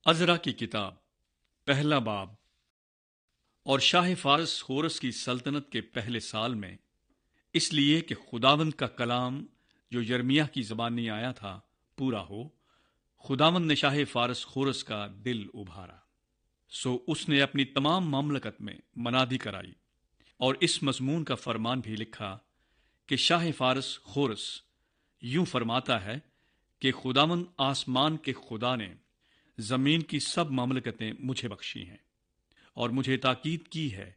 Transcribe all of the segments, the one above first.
عزرا کی کتاب پہلا باب۔ اور شاہ فارس خورس کی سلطنت کے پہلے سال میں، اس لیے کہ خداوند کا کلام جو یرمیہ کی زبانی آیا تھا پورا ہو، خداوند نے شاہ فارس خورس کا دل ابھارا، سو اس نے اپنی تمام مملکت میں منادی کرائی اور اس مضمون کا فرمان بھی لکھا کہ شاہ فارس خورس یوں فرماتا ہے کہ خداوند آسمان کے خدا نے زمین کی سب مملکتیں مجھے بخشی ہیں، اور مجھے تاکید کی ہے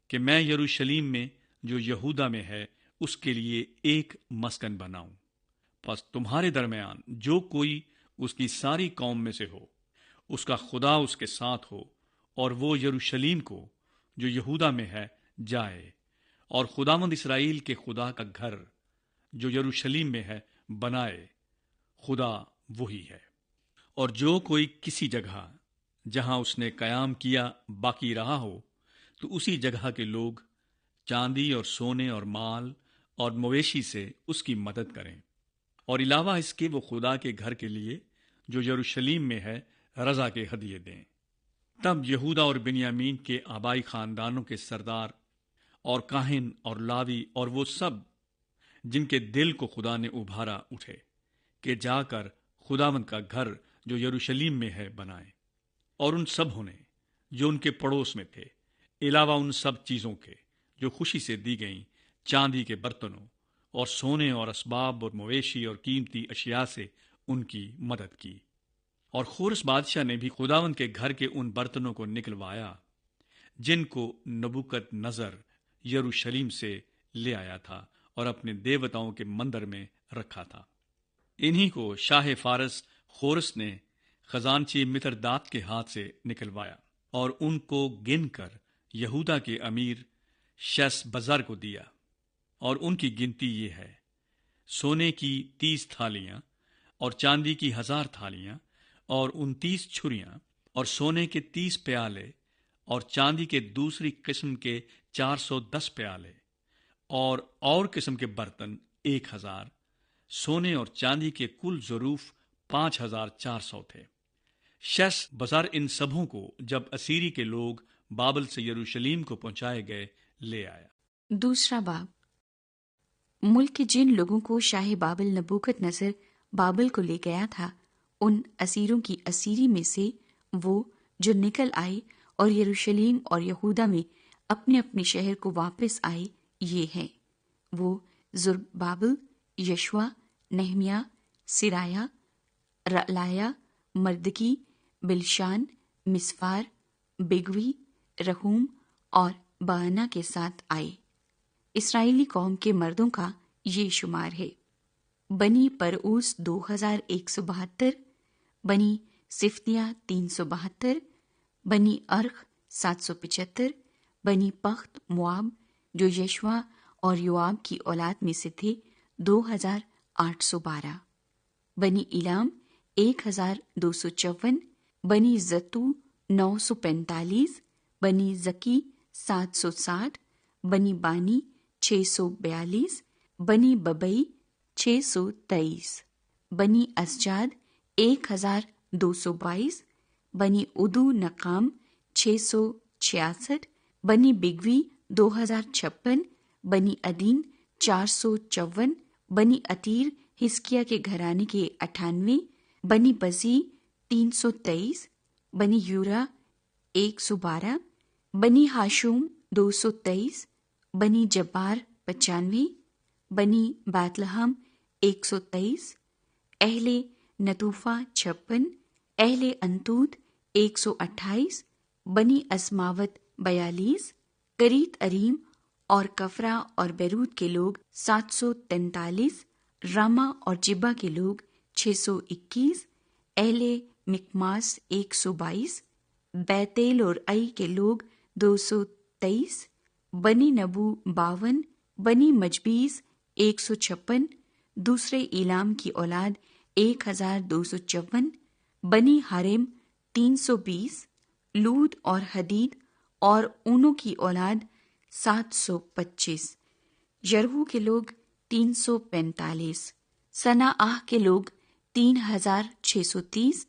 کہ میں یروشلیم میں جو یہودا میں ہے اس کے لیے ایک مسکن بناؤں۔ پس تمہارے درمیان جو کوئی اس کی ساری قوم میں سے ہو، اس کا خدا اس کے ساتھ ہو، اور وہ یروشلیم کو جو یہودا میں ہے جائے، اور خداوند اسرائیل کے خدا کا گھر جو یروشلیم میں ہے بنائے۔ خدا وہی ہے۔ اور جو کوئی کسی جگہ جہاں اس نے قیام کیا باقی رہا ہو، تو اسی جگہ کے لوگ چاندی اور سونے اور مال اور مویشی سے اس کی مدد کریں، اور علاوہ اس کے وہ خدا کے گھر کے لیے جو یروشلیم میں ہے رضا کے ہدیے دیں۔ تب یہودا اور بنیامین کے آبائی خاندانوں کے سردار اور کاہن اور لاوی اور وہ سب جن کے دل کو خدا نے ابھارا اٹھے کہ جا کر خداوند کا گھر جو یروشلیم میں ہے بنائیں، اور ان سبوں نے جو ان کے پڑوس میں تھے، علاوہ ان سب چیزوں کے جو خوشی سے دی گئیں، چاندی کے برتنوں اور سونے اور اسباب اور مویشی اور قیمتی اشیاء سے ان کی مدد کی۔ اور خورس بادشاہ نے بھی خداوند کے گھر کے ان برتنوں کو نکلوایا جن کو نبوکت نظر یروشلیم سے لے آیا تھا اور اپنے دیوتاؤں کے مندر میں رکھا تھا۔ انہی کو شاہ فارس خورس نے خزانچی متردات کے ہاتھ سے نکلوایا اور ان کو گن کر یہودا کے امیر شیس بزر کو دیا، اور ان کی گنتی یہ ہے: سونے کی 30 تھالیاں اور چاندی کی 1000 تھالیاں اور 29 چھریاں اور سونے کے 30 پیالے اور چاندی کے دوسری قسم کے 410 پیالے اور قسم کے برتن 1000۔ سونے اور چاندی کے کل ظروف 5400 تھے۔ شیس بزر ان سبوں کو جب اسیری کے لوگ بابل سے یروشلیم کو پہنچائے گئے لے آیا۔ دوسرا باب۔ ملک کے جن لوگوں کو شاہ بابل نبوکت نصر بابل کو لے گیا تھا، ان اسیروں کی اسیری میں سے وہ جو نکل آئے اور یروشلیم اور یہودا میں اپنے اپنے شہر کو واپس آئے یہ ہیں: وہ زربابل، یشوا، نہمیہ، سرایا، رعلایا، مردکی، بلشان، مسفار، بگوی، رہوم اور بہنا کے ساتھ آئے۔ اسرائیلی قوم کے مردوں کا یہ شمار ہے: بنی پرعوس 2172، بنی صفنیہ 372، بنی ارخ 775، بنی پخت مواب جو یشوا اور یواب کی اولاد میں سے تھے 2812، بنی ایلام 1254، بنی زتو 945، بنی زکی 760، بنی بانی 642، بنی ببئی 623، بنی اسجاد 1222، بنی ادو نقام 666، بنی بگوی 2056، بنی ادین 454، بنی عتیر حزقیہ کے گھرانے کے 98، بنی بزی 323، بنی یورا 112، بنی ہاشوم 223، بنی جبار 95، بنی بیت لحم 123، اہل نتوفا 56، اہل انتود 128، بنی اسماوت 42، کریت اریم اور کفرا اور بیروت کے لوگ 743، راما اور جبا کے لوگ 621، اہل مکماس 122، بیتیل اور ای کے لوگ 223، بنی نبو 52، بنی مجبیز 156، دوسرے ایلام کی اولاد 1254، بنی حرم 320، لود اور حدید اور اونوں کی اولاد 725، یرہو کے لوگ 345، سناآہ کے لوگ 3630۔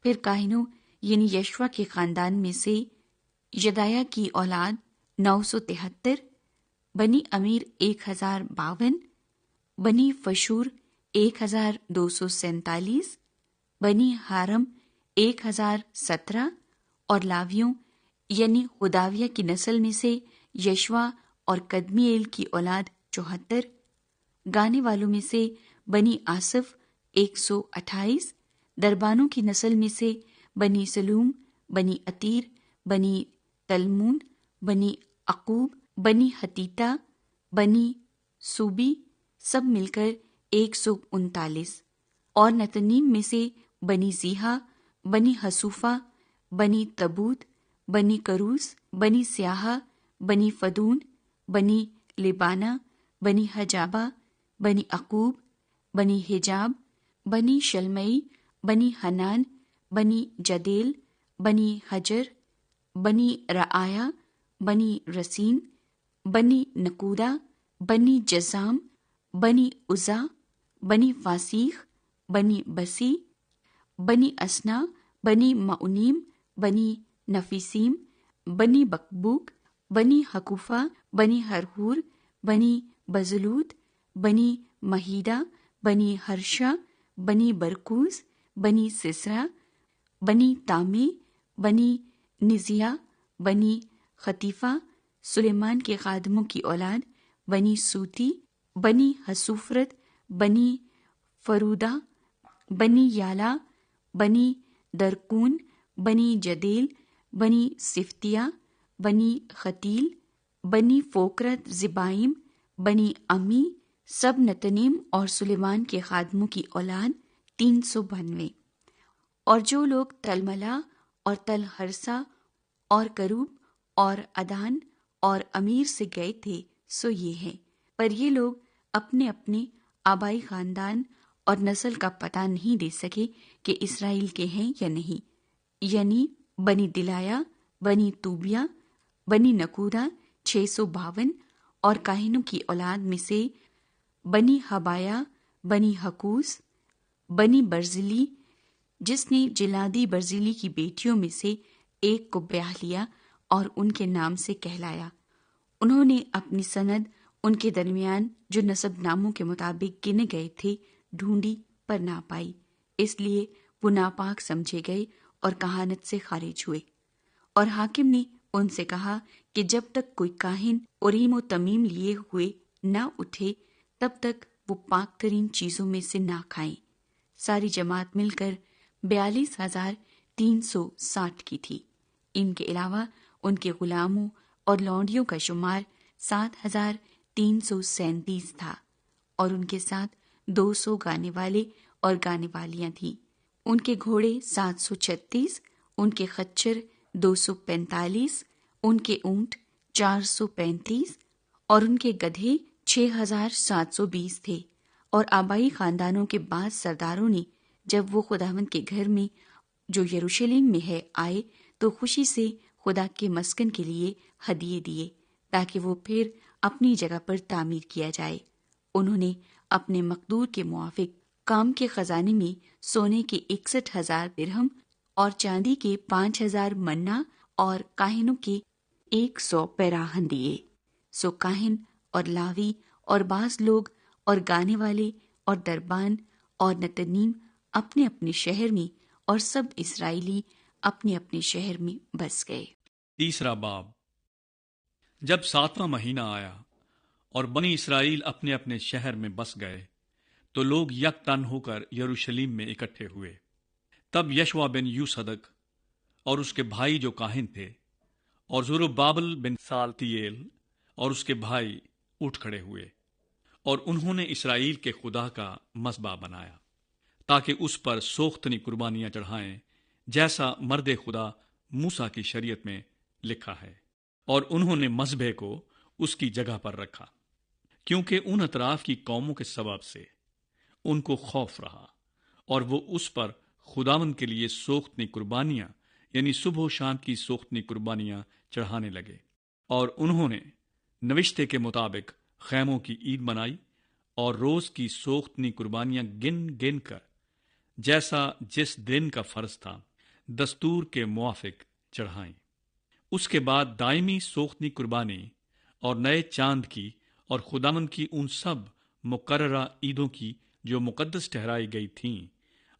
پھر کاہنوں یعنی یشوا کے خاندان میں سے یدایا کی اولاد 973، بنی امیر 1052، بنی فشور 1247، بنی ہارم 1017، اور لاویوں یعنی ہداویہ کی نسل میں سے یشوا اور قدمییل کی اولاد 74، گانے والوں میں سے بنی آصف 128، دربانوں کی نسل میں سے بنی سلوم، بنی عتیر، بنی تلمون، بنی عقوب، بنی حتیتا، بنی سوبی، سب مل کر 139، اور نتنیم میں سے بنی زیحا، بنی حسوفا، بنی تبوت، بنی کروس، بنی سیاہا، بنی فدون، بنی لبانا، بنی حجابہ، بنی عقوب، بنی حجاب، بنی شلمئی، بنی حنان، بنی جدیل، بنی حجر، بنی رعایا، بنی رسین، بنی نکودا، بنی جزام، بنی عزا، بنی فاسیخ، بنی بسی، بنی اسنا، بنی معونیم، بنی نفیسیم، بنی بکبوک، بنی حکوفہ، بنی ہرہور، بنی بزلوت، بنی مہیدہ، بنی ہرشا، بنی برکوز، بنی سسرا، بنی تامی، بنی نزیا، بنی خطیفہ، سلیمان کے خادموں کی اولاد، بنی سوتی، بنی حسوفرت، بنی فرودہ، بنی یالا، بنی درکون، بنی جدیل، بنی صفتیہ، بنی خطیل، بنی فوکرت زبائم، بنی امی، سب نتنیم اور سلیمان کے خادموں کی اولاد 392۔ اور جو لوگ تلملا اور تل ہرسا اور کروب اور ادان اور امیر سے گئے تھے سو یہ ہیں، پر یہ لوگ اپنے اپنے آبائی خاندان اور نسل کا پتہ نہیں دے سکے کہ اسرائیل کے ہیں یا نہیں، یعنی بنی دلایا، بنی توبیہ، بنی نکودا 652، اور کاہنوں کی اولاد میں سے بنی حبایا، بنی حکوس، بنی برزلی، جس نے جلادی برزلی کی بیٹیوں میں سے ایک کو بیاہ لیا اور ان کے نام سے کہلایا۔ انہوں نے اپنی سند ان کے درمیان جو نسب ناموں کے مطابق گنے گئے تھے ڈھونڈی پر نہ پائی، اس لیے وہ ناپاک سمجھے گئے اور کہانت سے خارج ہوئے۔ اور حاکم نے ان سے کہا کہ جب تک کوئی کاہن اوریم و تمیم لیے ہوئے نہ اٹھے تب تک وہ پاک ترین چیزوں میں سے نہ کھائیں۔ ساری جماعت مل کر 42,360 کی تھی۔ ان کے علاوہ ان کے غلاموں اور لونڈیوں کا شمار 7,337 تھا، اور ان کے ساتھ 200 گانے والے اور گانے والیاں تھیں۔ ان کے گھوڑے 736، ان کے خچر 245، ان کے اونٹ 435، اور ان کے گدھے 6,720 تھے۔ اور آبائی خاندانوں کے بعض سرداروں نے جب وہ خداوند کے گھر میں جو یروشلم میں ہے آئے تو خوشی سے خدا کے مسکن کے لیے ہدیے دیے تاکہ وہ پھر اپنی جگہ پر تعمیر کیا جائے۔ انہوں نے اپنے مقدور کے موافق کام کے خزانے میں سونے کے 61,000 درہم اور چاندی کے 5,000 منا اور کاہنوں کے 100 پیراہن دیے۔ سو کاہن اور لاوی اور بعض لوگ اور گانے والے اور دربان اور نتنیم اپنے اپنے شہر میں اور سب اسرائیلی اپنے اپنے شہر میں بس گئے۔ تیسرا باب۔ جب 7واں مہینہ آیا اور بنی اسرائیل اپنے اپنے شہر میں بس گئے تو لوگ یک تن ہو کر یروشلم میں اکٹھے ہوئے۔ تب یشوا بن یوصدق اور اس کے بھائی جو کاہن تھے اور زربابل بن سالتیل اور اس کے بھائی اٹھ کھڑے ہوئے، اور انہوں نے اسرائیل کے خدا کا مذبح بنایا تاکہ اس پر سوختنی قربانیاں چڑھائیں جیسا مرد خدا موسیٰ کی شریعت میں لکھا ہے۔ اور انہوں نے مذبح کو اس کی جگہ پر رکھا، کیونکہ ان اطراف کی قوموں کے سبب سے ان کو خوف رہا، اور وہ اس پر خداوند کے لیے سوختنی قربانیاں یعنی صبح و شام کی سوختنی قربانیاں چڑھانے لگے۔ اور انہوں نے نوشتے کے مطابق خیموں کی عید منائی اور روز کی سوختنی قربانیاں گن گن کر جیسا جس دن کا فرض تھا دستور کے موافق چڑھائیں۔ اس کے بعد دائمی سوختنی قربانی اور نئے چاند کی اور خداوند کی ان سب مقررہ عیدوں کی جو مقدس ٹھہرائی گئی تھیں،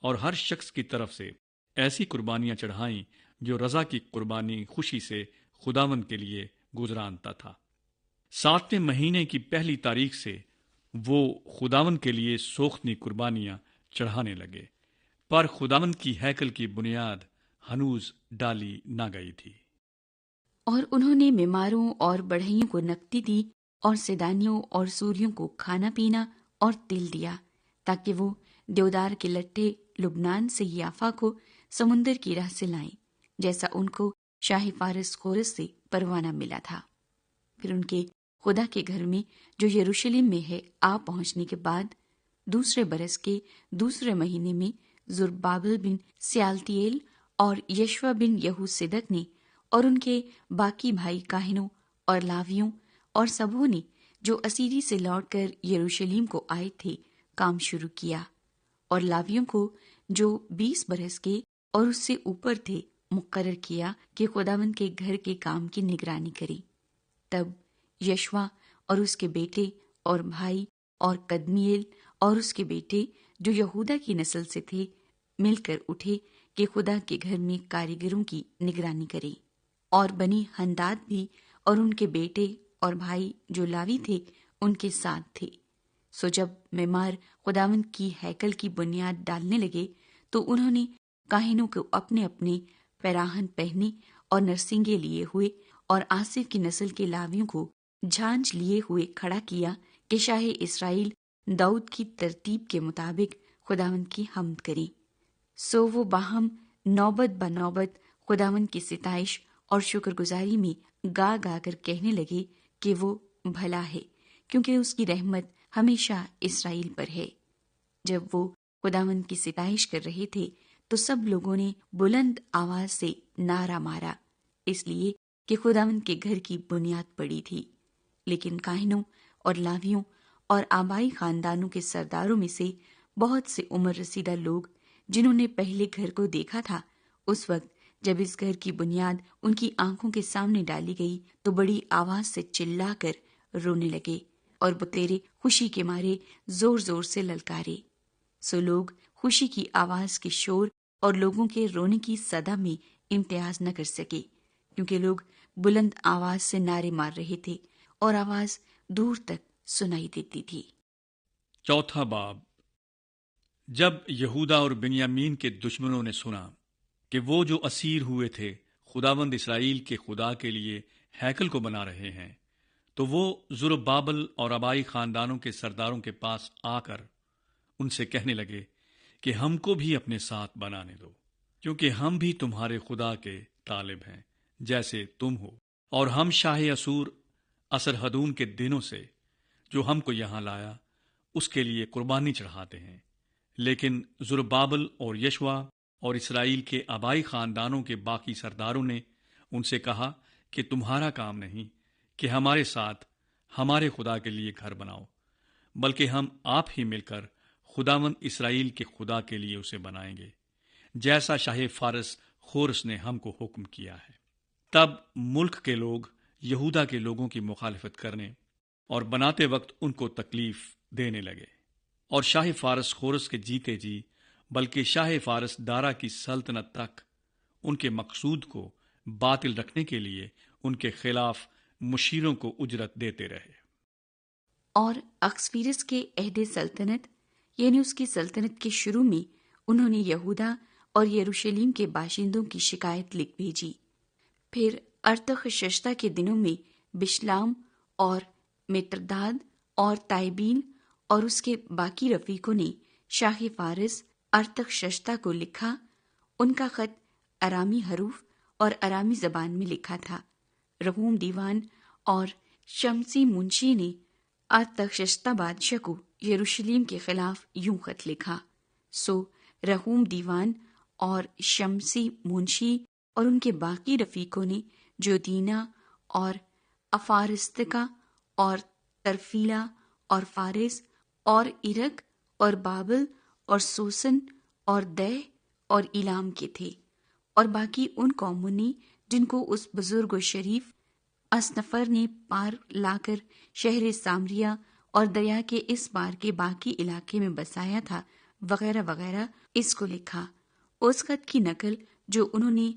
اور ہر شخص کی طرف سے ایسی قربانیاں چڑھائیں جو رضا کی قربانی خوشی سے خداوند کے لیے گزرانتا تھا۔ 7ویں مہینے کی پہلی تاریخ سے وہ خداوند کے لیے سوختنی قربانیاں چڑھانے لگے، پر خداوند کی ہیکل کی بنیاد ہنوز ڈالی نہ گئی تھی۔ اور انہوں نے بیماروں اور بڑھئیوں کو نقدی دی اور سیدانیوں اور سوریوں کو کھانا پینا اور تل دیا، تاکہ وہ دیودار کے لٹے لبنان سے یافا کو سمندر کی راہ سے لائیں، جیسا ان کو شاہ فارس خورس سے پروانہ ملا تھا۔ پھر ان کے خدا کے گھر میں جو یروشلم میں ہے آ پہنچنے کے بعد دوسرے برس کے دوسرے مہینے میں زربابل بن سیالتیل اور یشوا بن یہوصدق نے اور ان کے باقی بھائی کاہنوں اور لاویوں اور سبوں نے جو اسیری سے لوٹ کر یروشلم کو آئے تھے کام شروع کیا، اور لاویوں کو جو 20 برس کے اور اس سے اوپر تھے مقرر کیا کہ خداوند کے گھر کے کام کی نگرانی کریں۔ تب یشوا اور اس کے بیٹے اور بھائی اور قدمیل اور اس کے بیٹے جو یہودا کی نسل سے تھے مل کر اٹھے کہ خدا کے گھر میں کاریگروں کی نگرانی کریں، اور بنی ہنداد بھی اور ان کے بیٹے اور بھائی جو لاوی تھے ان کے ساتھ تھے۔ سو جب معمار خداوند کی ہیکل کی بنیاد ڈالنے لگے تو انہوں نے کاہنوں کو اپنے اپنے پیراہن پہنے اور نرسنگے لیے ہوئے اور آصف کی نسل کے لاویوں کو جھانج لیے ہوئے کھڑا کیا کہ شاہ اسرائیل داؤد کی ترتیب کے مطابق خداوند کی حمد کریں۔ سو وہ باہم نوبت بنوبت خداوند کی ستائش اور شکر گزاری میں گا گا کر کہنے لگے کہ وہ بھلا ہے، کیونکہ اس کی رحمت ہمیشہ اسرائیل پر ہے۔ جب وہ خداوند کی ستائش کر رہے تھے تو سب لوگوں نے بلند آواز سے نعرہ مارا، اس لیے کہ خداوند کے گھر کی بنیاد پڑی تھی۔ لیکن کاہنوں اور لاویوں اور آبائی خاندانوں کے سرداروں میں سے بہت سے عمر رسیدہ لوگ جنہوں نے پہلے گھر کو دیکھا تھا، اس وقت جب اس گھر کی بنیاد ان کی آنکھوں کے سامنے ڈالی گئی تو بڑی آواز سے چلا کر رونے لگے اور بتیرے خوشی کے مارے زور زور سے للکارے۔ سو لوگ خوشی کی آواز کے شور اور لوگوں کے رونے کی صدا میں امتیاز نہ کر سکے، کیونکہ لوگ بلند آواز سے نعرے مار رہے تھے اور آواز دور تک سنائی دیتی تھی۔ چوتھا باب۔ جب یہودا اور بنیامین کے دشمنوں نے سنا کہ وہ جو اسیر ہوئے تھے خداوند اسرائیل کے خدا کے لیے ہیکل کو بنا رہے ہیں، تو وہ زربابل اور آبائی خاندانوں کے سرداروں کے پاس آ کر ان سے کہنے لگے کہ ہم کو بھی اپنے ساتھ بنانے دو، کیونکہ ہم بھی تمہارے خدا کے طالب ہیں جیسے تم ہو، اور ہم شاہ اسور اسرحدون کے دنوں سے جو ہم کو یہاں لایا اس کے لیے قربانی چڑھاتے ہیں۔ لیکن زربابل اور یشوا اور اسرائیل کے آبائی خاندانوں کے باقی سرداروں نے ان سے کہا کہ تمہارا کام نہیں کہ ہمارے ساتھ ہمارے خدا کے لیے گھر بناؤ، بلکہ ہم آپ ہی مل کر خداوند اسرائیل کے خدا کے لیے اسے بنائیں گے، جیسا شاہ فارس خورس نے ہم کو حکم کیا ہے۔ تب ملک کے لوگ یہودا کے لوگوں کی مخالفت کرنے اور بناتے وقت ان کو تکلیف دینے لگے، اور شاہ فارس خورس کے جیتے جی بلکہ شاہ فارس دارا کی سلطنت تک ان کے مقصود کو باطل رکھنے کے لیے ان کے خلاف مشیروں کو اجرت دیتے رہے۔ اور اخسویرس کے عہد سلطنت یعنی اس کی سلطنت کے شروع میں انہوں نے یہودا اور یروشلم کے باشندوں کی شکایت لکھ بھیجی۔ پھر ارتخششتہ کے دنوں میں بشلام اور مترداد اور تائبین اور اس کے باقی رفیقوں نے شاہ فارس ارتخششتہ کو لکھا۔ ان کا خط ارامی حروف اور ارامی زبان میں لکھا تھا۔ رہوم دیوان اور شمسی منشی نے ارتخششتہ بادشاہ کو یروشلم کے خلاف یوں خط لکھا۔ سو رہوم دیوان اور شمسی منشی اور ان کے باقی رفیقوں نے جو دینا اور افارستکا اور ترفیلا اور فارس اور عرق اور بابل اور سوسن اور دہ اور ایلام کے تھے، اور باقی ان قوموں نے جن کو اس بزرگ و شریف اسنفر نے پار لا کر شہر سامریہ اور دریا کے اس پار کے باقی علاقے میں بسایا تھا، وغیرہ وغیرہ، اس کو لکھا۔ اس خط کی نقل جو انہوں نے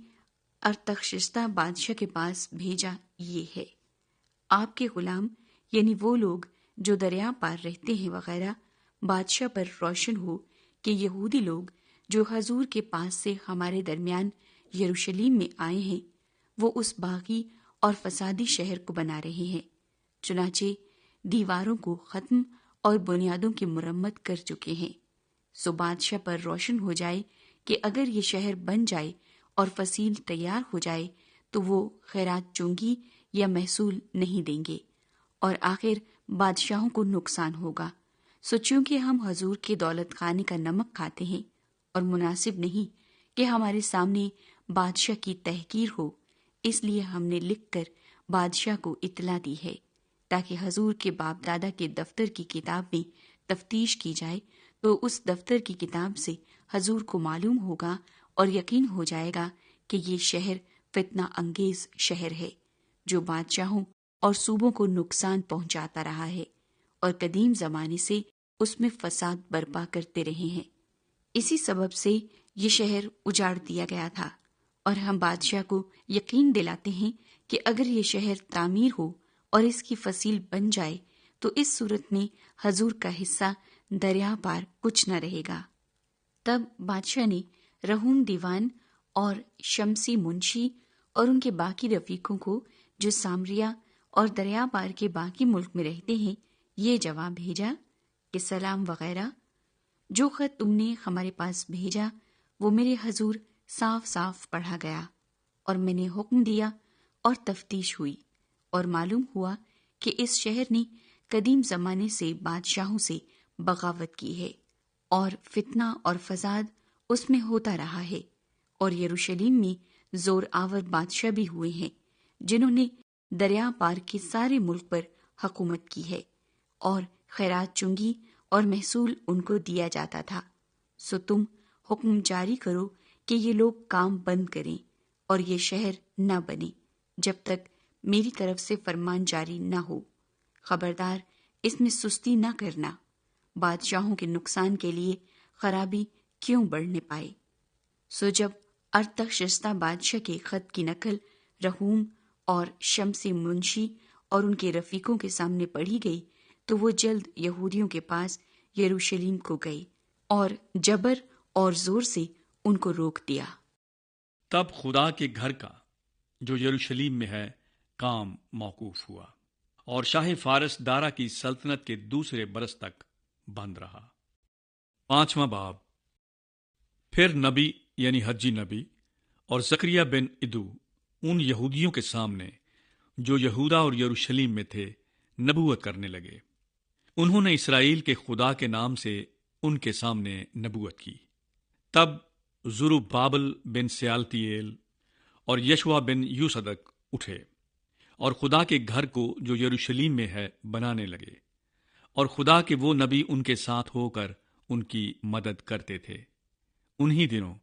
ارتخشستہ بادشاہ کے پاس بھیجا یہ ہے: آپ کے غلام یعنی وہ لوگ جو دریا پار رہتے ہیں وغیرہ، بادشاہ پر روشن ہو کہ یہودی لوگ جو حضور کے پاس سے ہمارے درمیان یروشلم میں آئے ہیں، وہ اس باغی اور فسادی شہر کو بنا رہے ہیں، چنانچہ دیواروں کو ختم اور بنیادوں کی مرمت کر چکے ہیں۔ سو بادشاہ پر روشن ہو جائے کہ اگر یہ شہر بن جائے اور فصیل تیار ہو جائے تو وہ خیرات چونگی یا محصول نہیں دیں گے، اور آخر بادشاہوں کو نقصان ہوگا۔ سو چونکہ ہم حضور کے دولت خانے کا نمک کھاتے ہیں اور مناسب نہیں کہ ہمارے سامنے بادشاہ کی تحقیر ہو، اس لیے ہم نے لکھ کر بادشاہ کو اطلاع دی ہے تاکہ حضور کے باپ دادا کے دفتر کی کتاب میں تفتیش کی جائے تو اس دفتر کی کتاب سے حضور کو معلوم ہوگا اور یقین ہو جائے گا کہ یہ شہر فتنہ انگیز شہر ہے جو بادشاہوں اور صوبوں کو نقصان پہنچاتا رہا ہے اور قدیم زمانے سے اس میں فساد برپا کرتے رہے ہیں۔ اسی سبب سے یہ شہر اجاڑ دیا گیا تھا، اور ہم بادشاہ کو یقین دلاتے ہیں کہ اگر یہ شہر تعمیر ہو اور اس کی فصیل بن جائے تو اس صورت میں حضور کا حصہ دریا پار کچھ نہ رہے گا۔ تب بادشاہ نے رہوم دیوان اور شمسی منشی اور ان کے باقی رفیقوں کو جو سامریہ اور دریا پار کے باقی ملک میں رہتے ہیں یہ جواب بھیجا کہ سلام وغیرہ، جو خط تم نے ہمارے پاس بھیجا وہ میرے حضور صاف صاف پڑھا گیا، اور میں نے حکم دیا اور تفتیش ہوئی، اور معلوم ہوا کہ اس شہر نے قدیم زمانے سے بادشاہوں سے بغاوت کی ہے، اور فتنہ اور فساد اس میں ہوتا رہا ہے، اور یروشلم میں زور آور بادشاہ بھی ہوئے ہیں جنہوں نے دریا پار کے سارے ملک پر حکومت کی ہے، اور خیرات چنگی اور محصول ان کو دیا جاتا تھا۔ سو تم حکم جاری کرو کہ یہ لوگ کام بند کریں اور یہ شہر نہ بنے جب تک میری طرف سے فرمان جاری نہ ہو۔ خبردار اس میں سستی نہ کرنا، بادشاہوں کے نقصان کے لیے خرابی کیوں بڑھنے پائے۔ سو جب ارتخشستہ بادشاہ کے خط کی نقل رہوم اور شمسی منشی اور ان کے رفیقوں کے سامنے پڑھی گئی تو وہ جلد یہودیوں کے پاس یروشلم کو گئے اور جبر اور زور سے ان کو روک دیا۔ تب خدا کے گھر کا جو یروشلم میں ہے کام موقوف ہوا، اور شاہ فارس دارا کی سلطنت کے دوسرے برس تک بند رہا۔ 5واں باب۔ پھر نبی یعنی حجی نبی اور زکریا بن ادو ان یہودیوں کے سامنے جو یہودا اور یروشلم میں تھے نبوت کرنے لگے۔ انہوں نے اسرائیل کے خدا کے نام سے ان کے سامنے نبوت کی۔ تب زروبابل بن سیالتیل اور یشوا بن یوصدق اٹھے اور خدا کے گھر کو جو یروشلم میں ہے بنانے لگے، اور خدا کے وہ نبی ان کے ساتھ ہو کر ان کی مدد کرتے تھے۔ انہی دنوں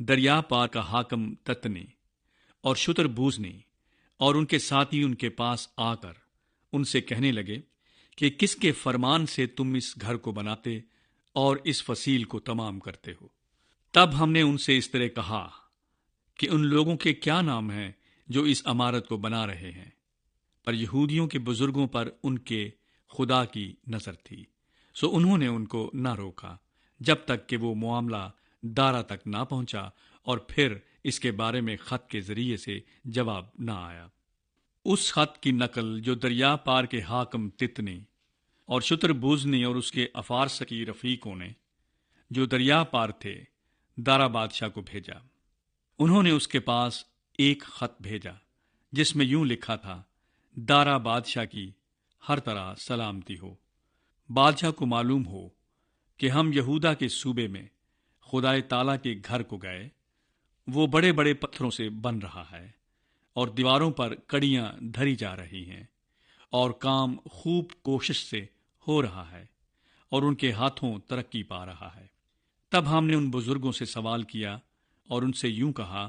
دریا پار کا حاکم تتنی اور شتر بوزنی اور ان کے ساتھی ان کے پاس آ کر ان سے کہنے لگے کہ کس کے فرمان سے تم اس گھر کو بناتے اور اس فصیل کو تمام کرتے ہو؟ تب ہم نے ان سے اس طرح کہا کہ ان لوگوں کے کیا نام ہیں جو اس عمارت کو بنا رہے ہیں؟ پر یہودیوں کے بزرگوں پر ان کے خدا کی نظر تھی، سو انہوں نے ان کو نہ روکا جب تک کہ وہ معاملہ دارا تک نہ پہنچا، اور پھر اس کے بارے میں خط کے ذریعے سے جواب نہ آیا۔ اس خط کی نقل جو دریا پار کے حاکم تتنی اور شتر بوزنی اور اس کے افارسکی رفیقوں نے جو دریا پار تھے دارا بادشاہ کو بھیجا۔ انہوں نے اس کے پاس ایک خط بھیجا جس میں یوں لکھا تھا: دارا بادشاہ کی ہر طرح سلامتی ہو۔ بادشاہ کو معلوم ہو کہ ہم یہودا کے صوبے میں خدائے تعالیٰ کے گھر کو گئے، وہ بڑے بڑے پتھروں سے بن رہا ہے اور دیواروں پر کڑیاں دھری جا رہی ہیں، اور کام خوب کوشش سے ہو رہا ہے اور ان کے ہاتھوں ترقی پا رہا ہے۔ تب ہم نے ان بزرگوں سے سوال کیا اور ان سے یوں کہا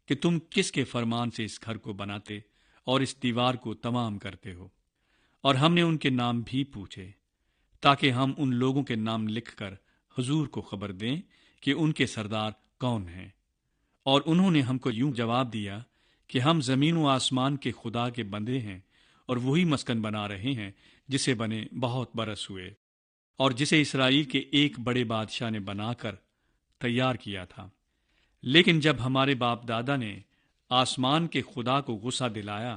کہ تم کس کے فرمان سے اس گھر کو بناتے اور اس دیوار کو تمام کرتے ہو؟ اور ہم نے ان کے نام بھی پوچھے تاکہ ہم ان لوگوں کے نام لکھ کر حضور کو خبر دیں کہ ان کے سردار کون ہیں۔ اور انہوں نے ہم کو یوں جواب دیا کہ ہم زمین و آسمان کے خدا کے بندے ہیں اور وہی مسکن بنا رہے ہیں جسے بنے بہت برس ہوئے اور جسے اسرائیل کے ایک بڑے بادشاہ نے بنا کر تیار کیا تھا۔ لیکن جب ہمارے باپ دادا نے آسمان کے خدا کو غصہ دلایا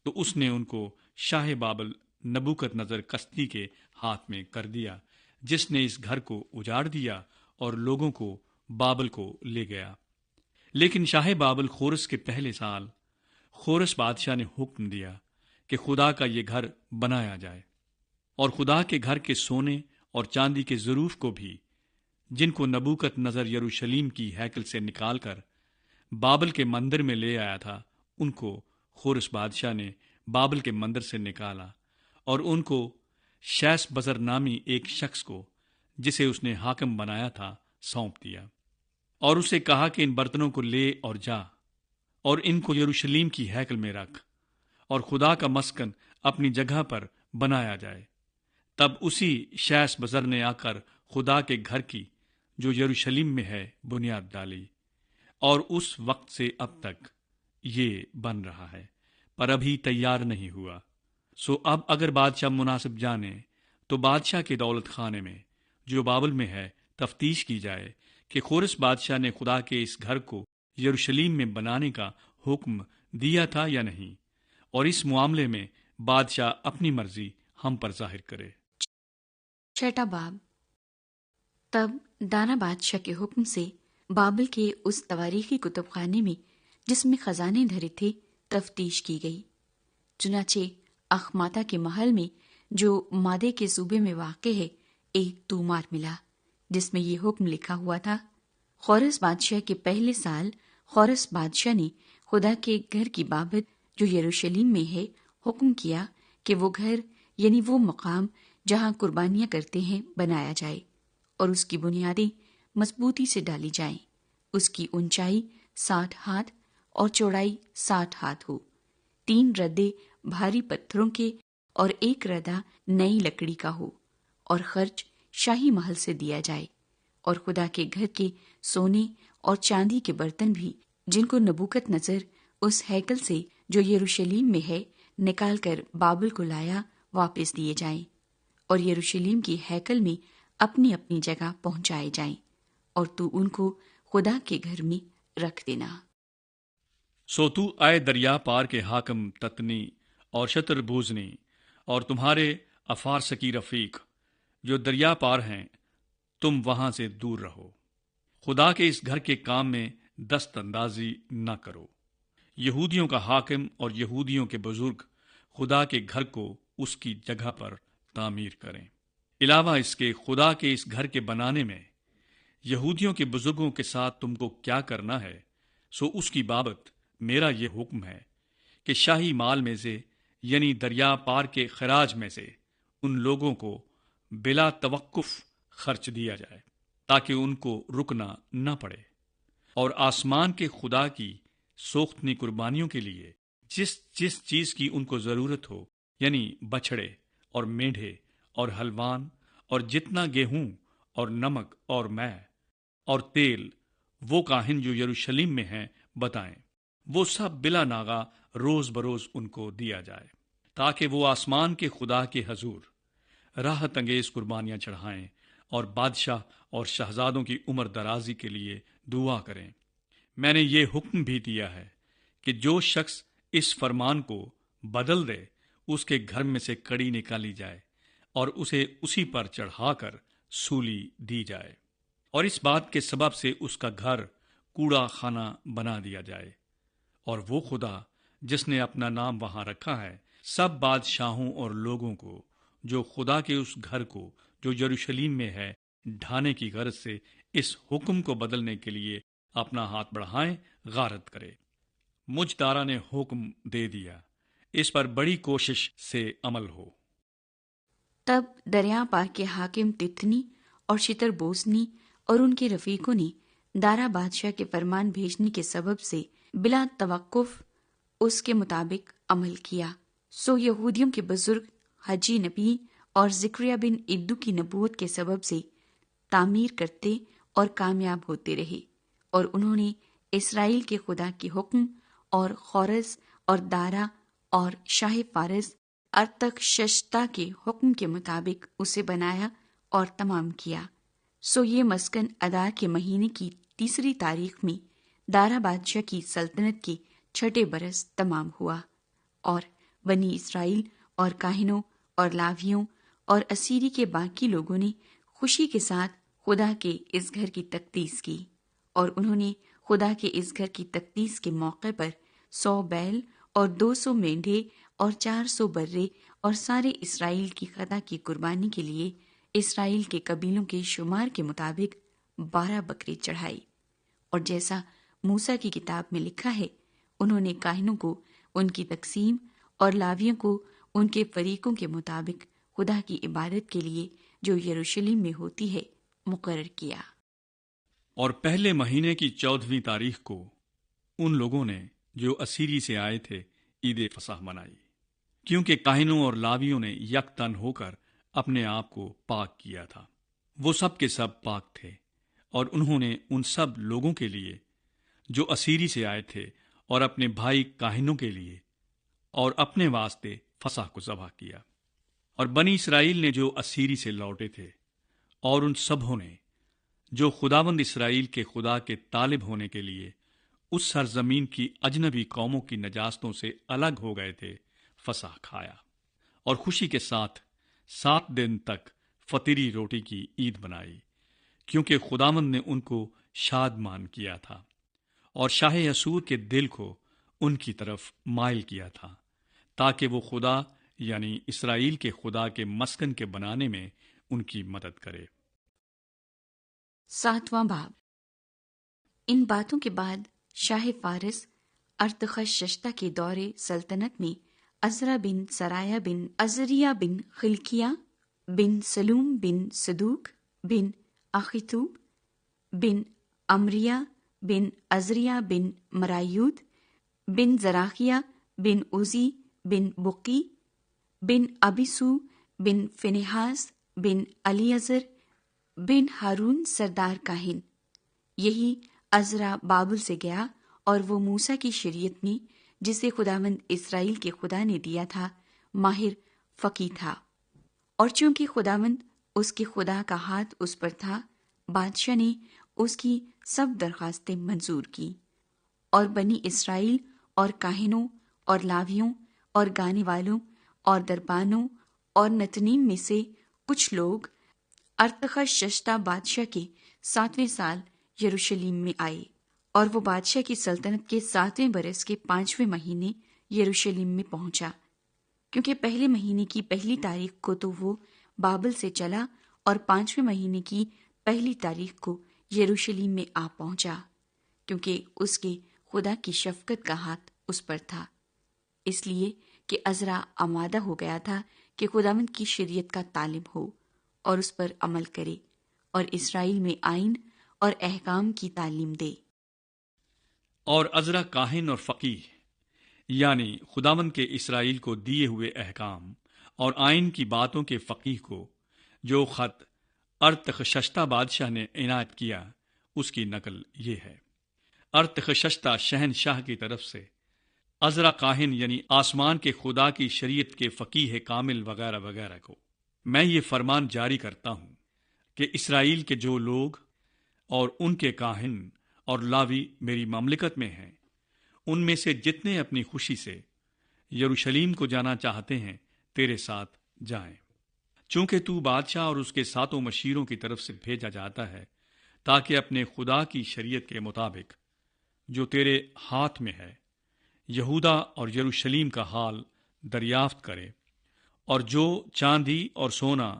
تو اس نے ان کو شاہ بابل نبوکت نظر کستی کے ہاتھ میں کر دیا، جس نے اس گھر کو اجاڑ دیا اور لوگوں کو بابل کو لے گیا۔ لیکن شاہ بابل خورس کے پہلے سال خورس بادشاہ نے حکم دیا کہ خدا کا یہ گھر بنایا جائے، اور خدا کے گھر کے سونے اور چاندی کے ظروف کو بھی، جن کو نبوکت نظر یروشلیم کی ہیکل سے نکال کر بابل کے مندر میں لے آیا تھا، ان کو خورس بادشاہ نے بابل کے مندر سے نکالا اور ان کو شیس بزر نامی ایک شخص کو، جسے اس نے حاکم بنایا تھا، سونپ دیا، اور اسے کہا کہ ان برتنوں کو لے اور جا اور ان کو یروشلیم کی ہیکل میں رکھ اور خدا کا مسکن اپنی جگہ پر بنایا جائے۔ تب اسی شیس بزر نے آ کر خدا کے گھر کی جو یروشلیم میں ہے بنیاد ڈالی، اور اس وقت سے اب تک یہ بن رہا ہے، پر ابھی تیار نہیں ہوا۔ سو اب اگر بادشاہ مناسب جانے تو بادشاہ کے دولت خانے میں جو بابل میں ہے تفتیش کی جائے کہ خورس بادشاہ نے خدا کے اس گھر کو یروشلیم میں بنانے کا حکم دیا تھا یا نہیں، اور اس معاملے میں بادشاہ اپنی مرضی ہم پر ظاہر کرے۔ چھٹا باب۔ تب دانا بادشاہ کے حکم سے بابل کے اس تواریخی کتب خانے میں جس میں خزانے دھرے تھے تفتیش کی گئی۔ چنانچہ اخماتا کے محل میں جو مادے کے صوبے میں واقع ہے ایک تومار ملا، جس میں یہ حکم لکھا ہوا تھا: خورس بادشاہ کے پہلے سال خورس بادشاہ نے خدا کے گھر کی بابت جو یروشلیم میں ہے حکم کیا کہ وہ گھر یعنی وہ مقام جہاں قربانیاں کرتے ہیں بنایا جائے اور اس کی بنیادیں مضبوطی سے ڈالی جائیں۔ اس کی اونچائی 60 ہاتھ اور چوڑائی 60 ہاتھ ہو، 3 ردے بھاری پتھروں کے اور 1 ردا نئی لکڑی کا ہو، اور خرچ شاہی محل سے دیا جائے، اور خدا کے گھر کے سونے اور چاندی کے برتن بھی جن کو نبوکت نظر اس ہیکل سے جو یروشلیم میں ہے نکال کر بابل کو لایا واپس دیے جائیں، اور یروشلیم کی ہیکل میں اپنی اپنی جگہ پہنچائے جائیں، اور تو ان کو خدا کے گھر میں رکھ دینا۔ سو تو آئے دریا پار کے حاکم تتنی اور شتر بوزنی اور تمہارے افارسکی رفیق جو دریا پار ہیں، تم وہاں سے دور رہو، خدا کے اس گھر کے کام میں دست اندازی نہ کرو۔ یہودیوں کا حاکم اور یہودیوں کے بزرگ خدا کے گھر کو اس کی جگہ پر تعمیر کریں۔ علاوہ اس کے خدا کے اس گھر کے بنانے میں یہودیوں کے بزرگوں کے ساتھ تم کو کیا کرنا ہے، سو اس کی بابت میرا یہ حکم ہے کہ شاہی مال میں سے یعنی دریا پار کے خراج میں سے ان لوگوں کو بلا توقف خرچ دیا جائے تاکہ ان کو رکنا نہ پڑے، اور آسمان کے خدا کی سوختنی قربانیوں کے لیے جس جس چیز کی ان کو ضرورت ہو، یعنی بچھڑے اور میڈھے اور حلوان اور جتنا گیہوں اور نمک اور مے اور تیل، وہ کاہن جو یروشلیم میں ہیں بتائیں، وہ سب بلا ناغہ روز بروز ان کو دیا جائے، تاکہ وہ آسمان کے خدا کے حضور راحت انگیز قربانیاں چڑھائیں اور بادشاہ اور شہزادوں کی عمر درازی کے لیے دعا کریں۔ میں نے یہ حکم بھی دیا ہے کہ جو شخص اس فرمان کو بدل دے اس کے گھر میں سے کڑی نکالی جائے اور اسے اسی پر چڑھا کر سولی دی جائے، اور اس بات کے سبب سے اس کا گھر کوڑا خانہ بنا دیا جائے، اور وہ خدا جس نے اپنا نام وہاں رکھا ہے سب بادشاہوں اور لوگوں کو جو خدا کے اس گھر کو جو یروشلیم میں ہے ڈھانے کی غرض سے اس حکم کو بدلنے کے لیے اپنا ہاتھ بڑھائیں غارت کرے۔ مجھ دارا نے حکم دے دیا، اس پر بڑی کوشش سے عمل ہو۔ تب دریا پار کے حاکم تتنی اور شتر بوزنی اور ان کے رفیقوں نے دارا بادشاہ کے فرمان بھیجنے کے سبب سے بلا توقف اس کے مطابق عمل کیا۔ سو یہودیوں کے بزرگ حجی نبی اور زکریا بن ادو کی نبوت کے سبب سے تعمیر کرتے اور کامیاب ہوتے رہے، اور انہوں نے اسرائیل کے خدا کے حکم اور خورس اور دارا اور شاہ فارس ارتخششتا کے حکم کے مطابق اسے بنایا اور تمام کیا۔ سو یہ مسکن ادار کے مہینے کی 3 تاریخ میں دارا بادشاہ کی سلطنت کے 6 برس تمام ہوا، اور بنی اسرائیل اور کاہنوں اور لاویوں اور اسیری کے باقی لوگوں نے خوشی کے ساتھ خدا کے اس گھر کی تقدیس کی، اور انہوں نے خدا کے اس گھر کی تقدیس کے موقع پر 100 بیل اور 200 مینڈھے اور 400 برے اور سارے اسرائیل کی خطا کی قربانی کے لیے اسرائیل کے قبیلوں کے شمار کے مطابق 12 بکرے چڑھائی۔ اور جیسا موسیٰ کی کتاب میں لکھا ہے، انہوں نے کاہنوں کو ان کی تقسیم اور لاویوں کو ان کے فریقوں کے مطابق خدا کی عبادت کے لیے جو یروشلم میں ہوتی ہے مقرر کیا۔ اور پہلے مہینے کی 14ویں تاریخ کو ان لوگوں نے جو اسیری سے آئے تھے عید فصح منائی، کیونکہ کاہنوں اور لاویوں نے یک تن ہو کر اپنے آپ کو پاک کیا تھا۔ وہ سب کے سب پاک تھے، اور انہوں نے ان سب لوگوں کے لیے جو اسیری سے آئے تھے اور اپنے بھائی کاہنوں کے لیے اور اپنے واسطے فصح کو ذبح کیا۔ اور بنی اسرائیل نے جو اسیری سے لوٹے تھے اور ان سبھوں نے جو خداوند اسرائیل کے خدا کے طالب ہونے کے لیے اس سرزمین کی اجنبی قوموں کی نجاستوں سے الگ ہو گئے تھے، فصح کھایا اور خوشی کے ساتھ 7 دن تک فطیری روٹی کی عید منائی، کیونکہ خداوند نے ان کو شادمان کیا تھا اور شاہ اسور کے دل کو ان کی طرف مائل کیا تھا، تاکہ وہ خدا یعنی اسرائیل کے خدا کے مسکن کے بنانے میں ان کی مدد کرے۔ 7واں باب۔ ان باتوں کے بعد شاہ فارس ارتخششتا کے دور سلطنت میں عزرا بن سرایا بن عزریہ بن خلقیہ بن سلوم بن صدوق بن اخیتوب بن امریہ بن عزریہ بن مرایود بن زراخیہ بن عزی بن بقی بن ابیسو بن فنحاس بن علیعزر بن ہارون سردار کاہن، یہی عزرا بابل سے گیا، اور وہ موسیٰ کی شریعت میں جسے خداوند اسرائیل کے خدا نے دیا تھا ماہر فقی تھا۔ اور چونکہ خداوند اس کے خدا کا ہاتھ اس پر تھا، بادشاہ نے اس کی سب درخواستیں منظور کی، اور بنی اسرائیل اور کاہنوں اور لاویوں اور گانے والوں اور دربانوں اور نتنیم میں سے کچھ لوگ ارتخششتا بادشاہ کے 7ویں سال یروشلم میں آئے، اور وہ بادشاہ کی سلطنت کے 7ویں برس کے 5ویں مہینے یروشلم میں پہنچا، کیونکہ پہلے مہینے کی 1 تاریخ کو تو وہ بابل سے چلا اور 5ویں مہینے کی 1 تاریخ کو یروشلم میں آ پہنچا، کیونکہ اس کے خدا کی شفقت کا ہاتھ اس پر تھا، اس لیے کہ عزرا آمادہ ہو گیا تھا کہ خداوند کی شریعت کا طالب ہو اور اس پر عمل کرے اور اسرائیل میں آئین اور احکام کی تعلیم دے۔ اور عزرا کاہن اور فقیہ یعنی خداوند کے اسرائیل کو دیے ہوئے احکام اور آئین کی باتوں کے فقیہ کو جو خط ارتخششتا بادشاہ نے عنایت کیا، اس کی نقل یہ ہے۔ ارتخششتا شہنشاہ کی طرف سے عزرا کاہن یعنی آسمان کے خدا کی شریعت کے فقیہ کامل وغیرہ وغیرہ کو میں یہ فرمان جاری کرتا ہوں کہ اسرائیل کے جو لوگ اور ان کے کاہن اور لاوی میری مملکت میں ہیں، ان میں سے جتنے اپنی خوشی سے یروشلم کو جانا چاہتے ہیں تیرے ساتھ جائیں، چونکہ تو بادشاہ اور اس کے 7 مشیروں کی طرف سے بھیجا جاتا ہے، تاکہ اپنے خدا کی شریعت کے مطابق جو تیرے ہاتھ میں ہے یہودا اور یروشلم کا حال دریافت کرے، اور جو چاندی اور سونا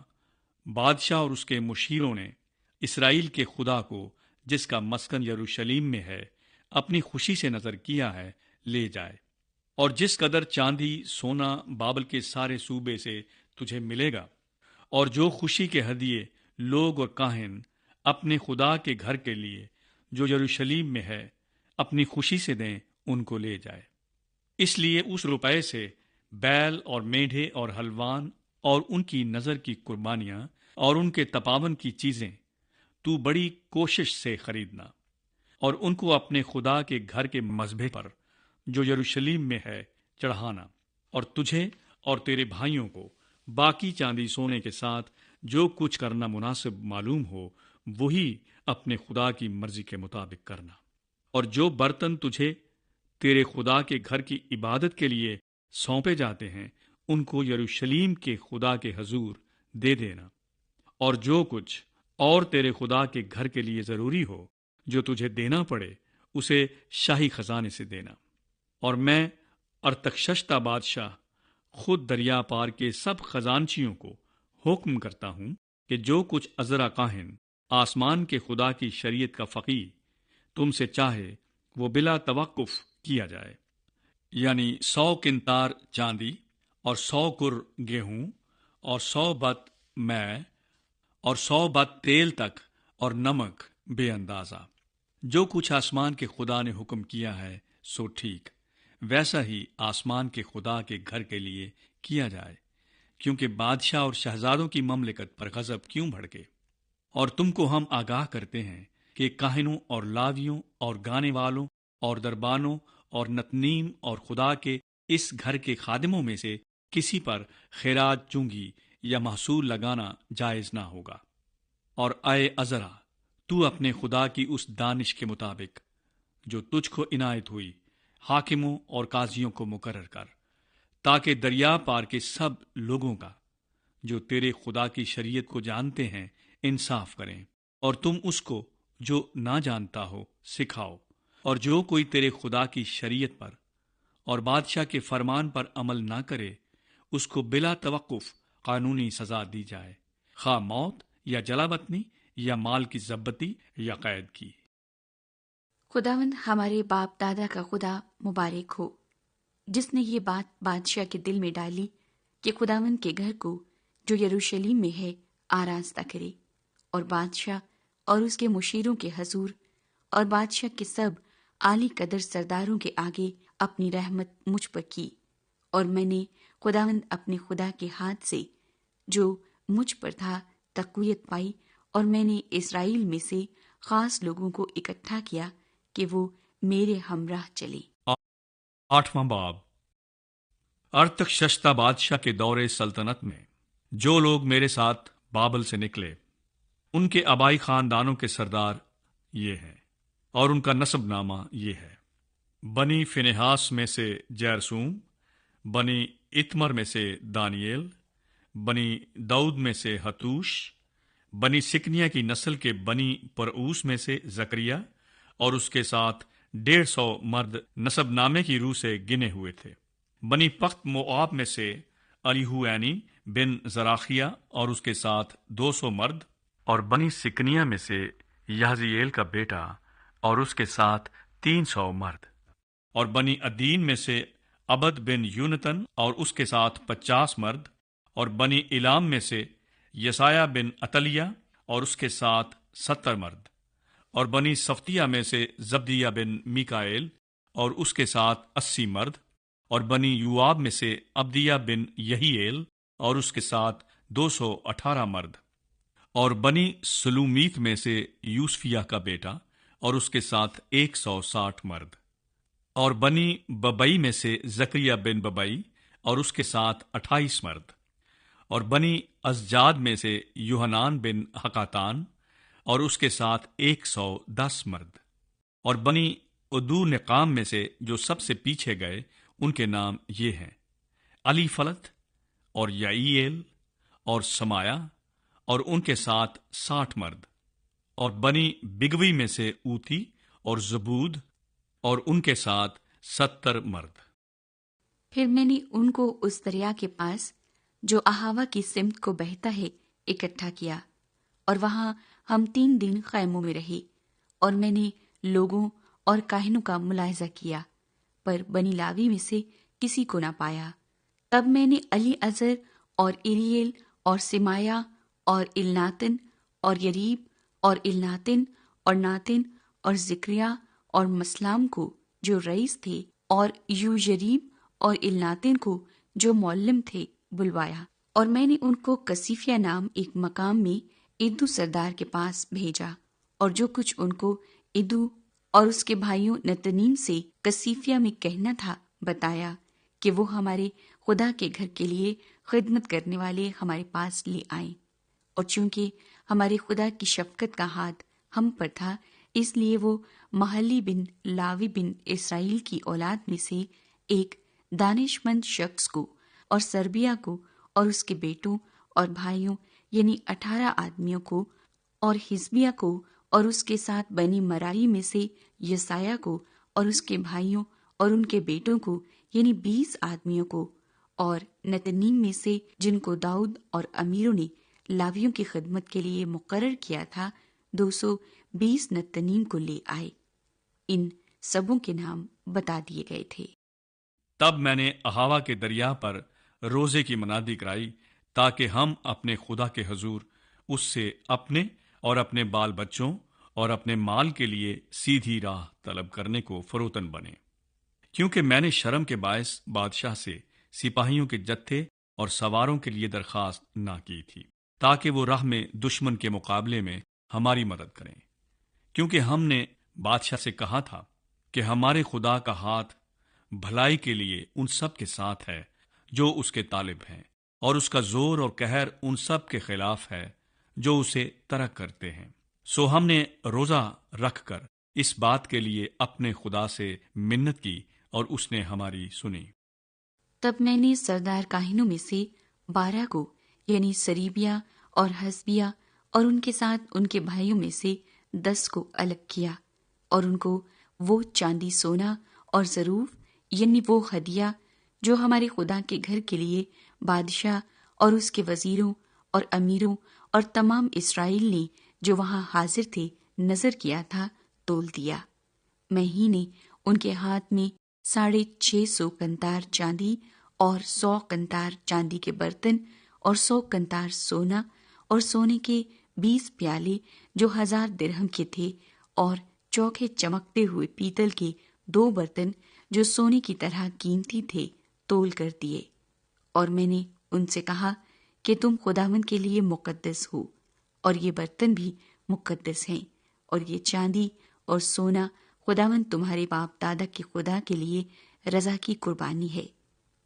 بادشاہ اور اس کے مشیروں نے اسرائیل کے خدا کو جس کا مسکن یروشلم میں ہے اپنی خوشی سے نظر کیا ہے لے جائے، اور جس قدر چاندی سونا بابل کے سارے صوبے سے تجھے ملے گا، اور جو خوشی کے ہدیے لوگ اور کاہن اپنے خدا کے گھر کے لیے جو یروشلم میں ہے اپنی خوشی سے دیں، ان کو لے جائے۔ اس لیے اس روپے سے بیل اور میڈھے اور حلوان اور ان کی نظر کی قربانیاں اور ان کے تپاون کی چیزیں تو بڑی کوشش سے خریدنا، اور ان کو اپنے خدا کے گھر کے مذبح پر جو یروشلم میں ہے چڑھانا، اور تجھے اور تیرے بھائیوں کو باقی چاندی سونے کے ساتھ جو کچھ کرنا مناسب معلوم ہو وہی اپنے خدا کی مرضی کے مطابق کرنا، اور جو برتن تجھے تیرے خدا کے گھر کی عبادت کے لیے سونپے جاتے ہیں ان کو یروشلم کے خدا کے حضور دے دینا، اور جو کچھ اور تیرے خدا کے گھر کے لیے ضروری ہو جو تجھے دینا پڑے اسے شاہی خزانے سے دینا۔ اور میں ارتخشستہ بادشاہ خود دریا پار کے سب خزانچیوں کو حکم کرتا ہوں کہ جو کچھ عزرا کاہن آسمان کے خدا کی شریعت کا فقیہ تم سے چاہے وہ بلا توقف کیا جائے، یعنی 100 کنتار چاندی اور 100 کر گیہوں اور 100 بت میں اور 100 بت تیل تک اور نمک بے اندازہ۔ جو کچھ آسمان کے خدا نے حکم کیا ہے سو ٹھیک ویسا ہی آسمان کے خدا کے گھر کے لیے کیا جائے، کیونکہ بادشاہ اور شہزادوں کی مملکت پر غضب کیوں بھڑکے۔ اور تم کو ہم آگاہ کرتے ہیں کہ کاہنوں اور لاویوں اور گانے والوں اور دربانوں اور نتنیم اور خدا کے اس گھر کے خادموں میں سے کسی پر خیرات چونگی یا محصول لگانا جائز نہ ہوگا۔ اور اے عزرا، تو اپنے خدا کی اس دانش کے مطابق جو تجھ کو عنایت ہوئی حاکموں اور قاضیوں کو مقرر کر، تاکہ دریا پار کے سب لوگوں کا جو تیرے خدا کی شریعت کو جانتے ہیں انصاف کریں، اور تم اس کو جو نہ جانتا ہو سکھاؤ، اور جو کوئی تیرے خدا کی شریعت پر اور بادشاہ کے فرمان پر عمل نہ کرے اس کو بلا توقف قانونی سزا دی جائے، خواہ موت یا جلا وطنی یا مال کی ضبطی یا قید کی۔ خداوند ہمارے باپ دادا کا خدا مبارک ہو، جس نے یہ بات بادشاہ کے دل میں ڈالی کہ خداوند کے گھر کو جو یروشلم میں ہے آراستہ کرے، اور بادشاہ اور اس کے مشیروں کے حضور اور بادشاہ کے سب عالی قدر سرداروں کے آگے اپنی رحمت مجھ پر کی، اور میں نے خداوند اپنے خدا کے ہاتھ سے جو مجھ پر تھا تقویت پائی، اور میں نے اسرائیل میں سے خاص لوگوں کو اکٹھا کیا کہ وہ میرے ہمراہ چلے۔ 8واں باب۔ ارتخشستہ بادشاہ کے دور سلطنت میں جو لوگ میرے ساتھ بابل سے نکلے ان کے آبائی خاندانوں کے سردار یہ ہیں، اور ان کا نسب نامہ یہ ہے: بنی فنہاس میں سے جیرسوم، بنی اتمر میں سے دانییل، بنی داؤد میں سے حتوش، بنی سکنیا کی نسل کے بنی پرعوس میں سے زکریا، اور اس کے ساتھ 150 مرد نسب نامے کی روح سے گنے ہوئے تھے۔ بنی پخت موآب میں سے الیہوینی بن زراخیہ اور اس کے ساتھ 200 مرد، اور بنی سکنیا میں سے یحزییل کا بیٹا اور اس کے ساتھ 300 مرد، اور بنی عدین میں سے عبد بن یونتن اور اس کے ساتھ 50 مرد، اور بنی الام میں سے یسایہ بن عتلیہ اور اس کے ساتھ 70 مرد، اور بنی صفتیہ میں سے زبدیہ بن میکائیل اور اس کے ساتھ 80 مرد، اور بنی یوآب میں سے عبدیہ بن یہییل اور اس کے ساتھ 218 مرد، اور بنی سلومیت میں سے یوسفیہ کا بیٹا اور اس کے ساتھ 160 مرد، اور بنی ببئی میں سے زکریا بن ببئی اور اس کے ساتھ 28 مرد، اور بنی ازجاد میں سے یوحنان بن حقاتان اور اس کے ساتھ 110 مرد، اور بنی ادو نقام میں سے جو سب سے پیچھے گئے ان کے نام یہ ہیں: علی فلت اور یعییل اور سمایا اور ان کے ساتھ 60 مرد، اور بنی بگوی میں سے اوتی اور زبود اور ان کے ساتھ 70 مرد۔ پھر میں نے ان کو اس دریا کے پاس جو اہاوا کی سمت کو بہتا ہے اکٹھا کیا، اور وہاں ہم 3 دن خیموں میں رہے، اور میں نے لوگوں اور کاہنوں کا ملاحظہ کیا، پر بنی لاوی میں سے کسی کو نہ پایا۔ تب میں نے علی عزر اور اریل اور سمایا اور الناتن اور یریب اور الناتن اور ناتن اور ذکریا اور مسلام کو جو رئیس تھے اور یوجریب اور الناتن کو جو معلم تھے بلوایا، اور میں نے ان کو کسیفیہ نام ایک مقام میں ادو سردار کے پاس بھیجا، اور جو کچھ ان کو ادو اور اس کے بھائیوں نتنیم سے کسیفیہ میں کہنا تھا بتایا کہ وہ ہمارے خدا کے گھر کے لیے خدمت کرنے والے ہمارے پاس لے آئیں، اور چونکہ ہمارے خدا کی شفقت کا ہاتھ ہم پر تھا، اس لیے وہ محلی بن لاوی بن اسرائیل کی اولاد میں سے ایک دانش مند شخص کو اور سربیا کو اور اس کے بیٹوں اور بھائیوں یعنی 18 آدمیوں کو، اور حزبیہ کو اور اس کے ساتھ بنی مرائی میں سے یسایا کو اور اس کے بھائیوں اور ان کے بیٹوں کو یعنی 20 آدمیوں کو، اور نتنیم میں سے جن کو داؤد اور امیروں نے لاویوں کی خدمت کے لیے مقرر کیا تھا 220 نتنیم کو لے آئے۔ ان سبوں کے نام بتا دیے گئے تھے۔ تب میں نے اہاوا کے دریا پر روزے کی منادی کرائی تاکہ ہم اپنے خدا کے حضور اس سے اپنے اور اپنے بال بچوں اور اپنے مال کے لیے سیدھی راہ طلب کرنے کو فروتن بنے، کیونکہ میں نے شرم کے باعث بادشاہ سے سپاہیوں کے جتھے اور سواروں کے لیے درخواست نہ کی تھی، تاکہ وہ راہ میں دشمن کے مقابلے میں ہماری مدد کریں، کیونکہ ہم نے بادشاہ سے کہا تھا کہ ہمارے خدا کا ہاتھ بھلائی کے لیے ان سب کے ساتھ ہے جو اس کے طالب ہیں، اور اس کا زور اور قہر ان سب کے خلاف ہے جو اسے ترک کرتے ہیں۔ سو ہم نے روزہ رکھ کر اس بات کے لیے اپنے خدا سے منت کی اور اس نے ہماری سنی۔ تب میں نے سردار کاہنوں میں سے 12 کو یعنی سریبیا اور حسبیہ اور ان کے ساتھ ان کے بھائیوں میں سے 10 کو الگ کیا، اور ان کو وہ چاندی سونا اور ضروف یعنی وہ ہدیہ جو ہمارے خدا کے گھر کے لیے بادشاہ اور اس کے وزیروں اور امیروں اور تمام اسرائیل نے جو وہاں حاضر تھے نظر کیا تھا تول دیا۔ میں ہی نے ان کے ہاتھ میں 650 کنتار چاندی اور 100 کنتار چاندی کے برتن اور 100 کنتار سونا اور سونے کے 20 پیالے جو 1000 درہم کے تھے، اور چوکھے چمکتے ہوئے پیتل کے 2 برتن جو سونے کی طرح قیمتی تھے تول کر دیے۔ اور میں نے ان سے کہا کہ تم خداوند کے لیے مقدس ہو، اور یہ برتن بھی مقدس ہیں، اور یہ چاندی اور سونا خداوند تمہارے باپ دادا کے خدا کے لیے رضا کی قربانی ہے۔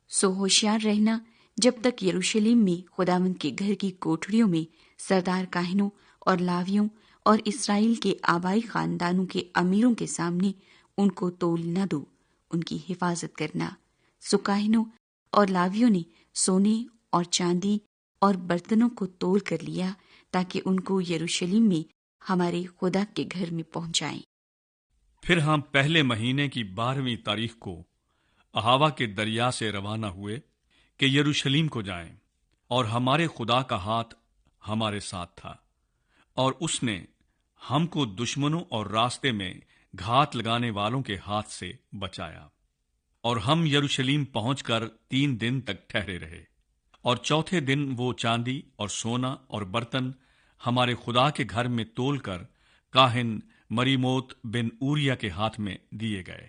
سو ہوشیار رہنا جب تک یروشلم میں خداوند کے گھر کی کوٹھریوں میں سردار کاہنوں اور لاویوں اور اسرائیل کے آبائی خاندانوں کے امیروں کے سامنے ان کو تول نہ دو، ان کی حفاظت کرنا۔ سو کاہنوں اور لاویوں نے سونے اور چاندی اور برتنوں کو تول کر لیا تاکہ ان کو یروشلم میں ہمارے خدا کے گھر میں پہنچائیں۔ پھر ہم پہلے مہینے کی 12ویں تاریخ کو اہاوا کے دریا سے روانہ ہوئے کہ یروشلم کو جائیں، اور ہمارے خدا کا ہاتھ ہمارے ساتھ تھا، اور اس نے ہم کو دشمنوں اور راستے میں گھات لگانے والوں کے ہاتھ سے بچایا، اور ہم یروشلم پہنچ کر 3 دن تک ٹھہرے رہے، اور چوتھے دن وہ چاندی اور سونا اور برتن ہمارے خدا کے گھر میں تول کر کاہن مریموت بن اوریا کے ہاتھ میں دیے گئے،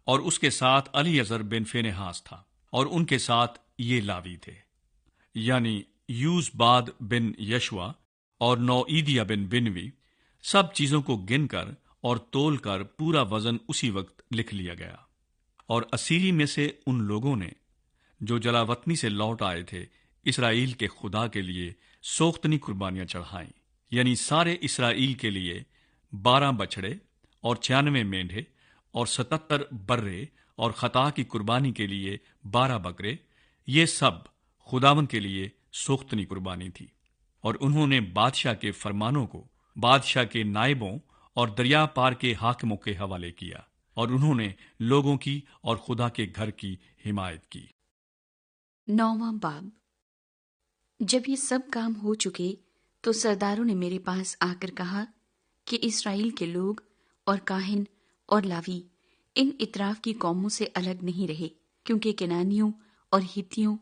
اور اس کے ساتھ الیعزر بن فینہاس تھا، اور ان کے ساتھ یہ لاوی تھے، یعنی یوزباد بن یشوا اور نوعیدیا بن بنوی۔ سب چیزوں کو گن کر اور تول کر پورا وزن اسی وقت لکھ لیا گیا، اور اسیری میں سے ان لوگوں نے جو جلاوطنی سے لوٹ آئے تھے اسرائیل کے خدا کے لیے سوختنی قربانیاں چڑھائیں، یعنی سارے اسرائیل کے لیے 12 بچھڑے اور 96 مینڈھے اور 77 برے، اور خطا کی قربانی کے لیے 12 بکرے، یہ سب خداوند کے لیے سوختنی قربانی تھی۔ اور انہوں نے بادشاہ کے فرمانوں کو بادشاہ کے نائبوں اور دریا پار کے حاکموں کے حوالے کیا، اور انہوں نے لوگوں کی اور خدا کے گھر کی حمایت کی۔ 9واں باب۔ جب یہ سب کام ہو چکے تو سرداروں نے میرے پاس آ کر کہا کہ اسرائیل کے لوگ اور کاہن اور لاوی ان اطراف کی قوموں سے الگ نہیں رہے، کیونکہ کنانیوں اور ہتھیوں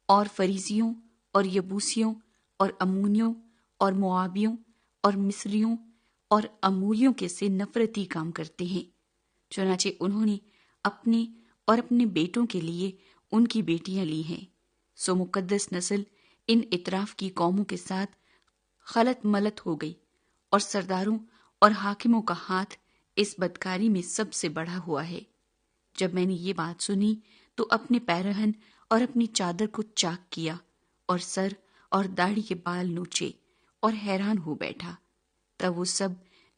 اور فریزیوں اور یبوسیوں اور امونیوں اور موابیوں اور مصریوں اور اموریوں کے سے نفرتی کام کرتے ہیں۔ چنانچہ انہوں نے اپنے اور اپنے بیٹوں کے لیے ان کی بیٹیاں لی ہیں۔ سو مقدس نسل ان اطراف کی قوموں کے ساتھ خلط ملط ہو گئی، اور سرداروں اور حاکموں کا ہاتھ اس بدکاری میں سب سے بڑھا ہوا ہے۔ جب میں نے یہ بات سنی تو اپنے پیرہن اور اپنی چادر کو چاک کیا اور سر اور داڑھی کے بال نوچے اور حیران ہو بیٹھا۔ تب وہ سب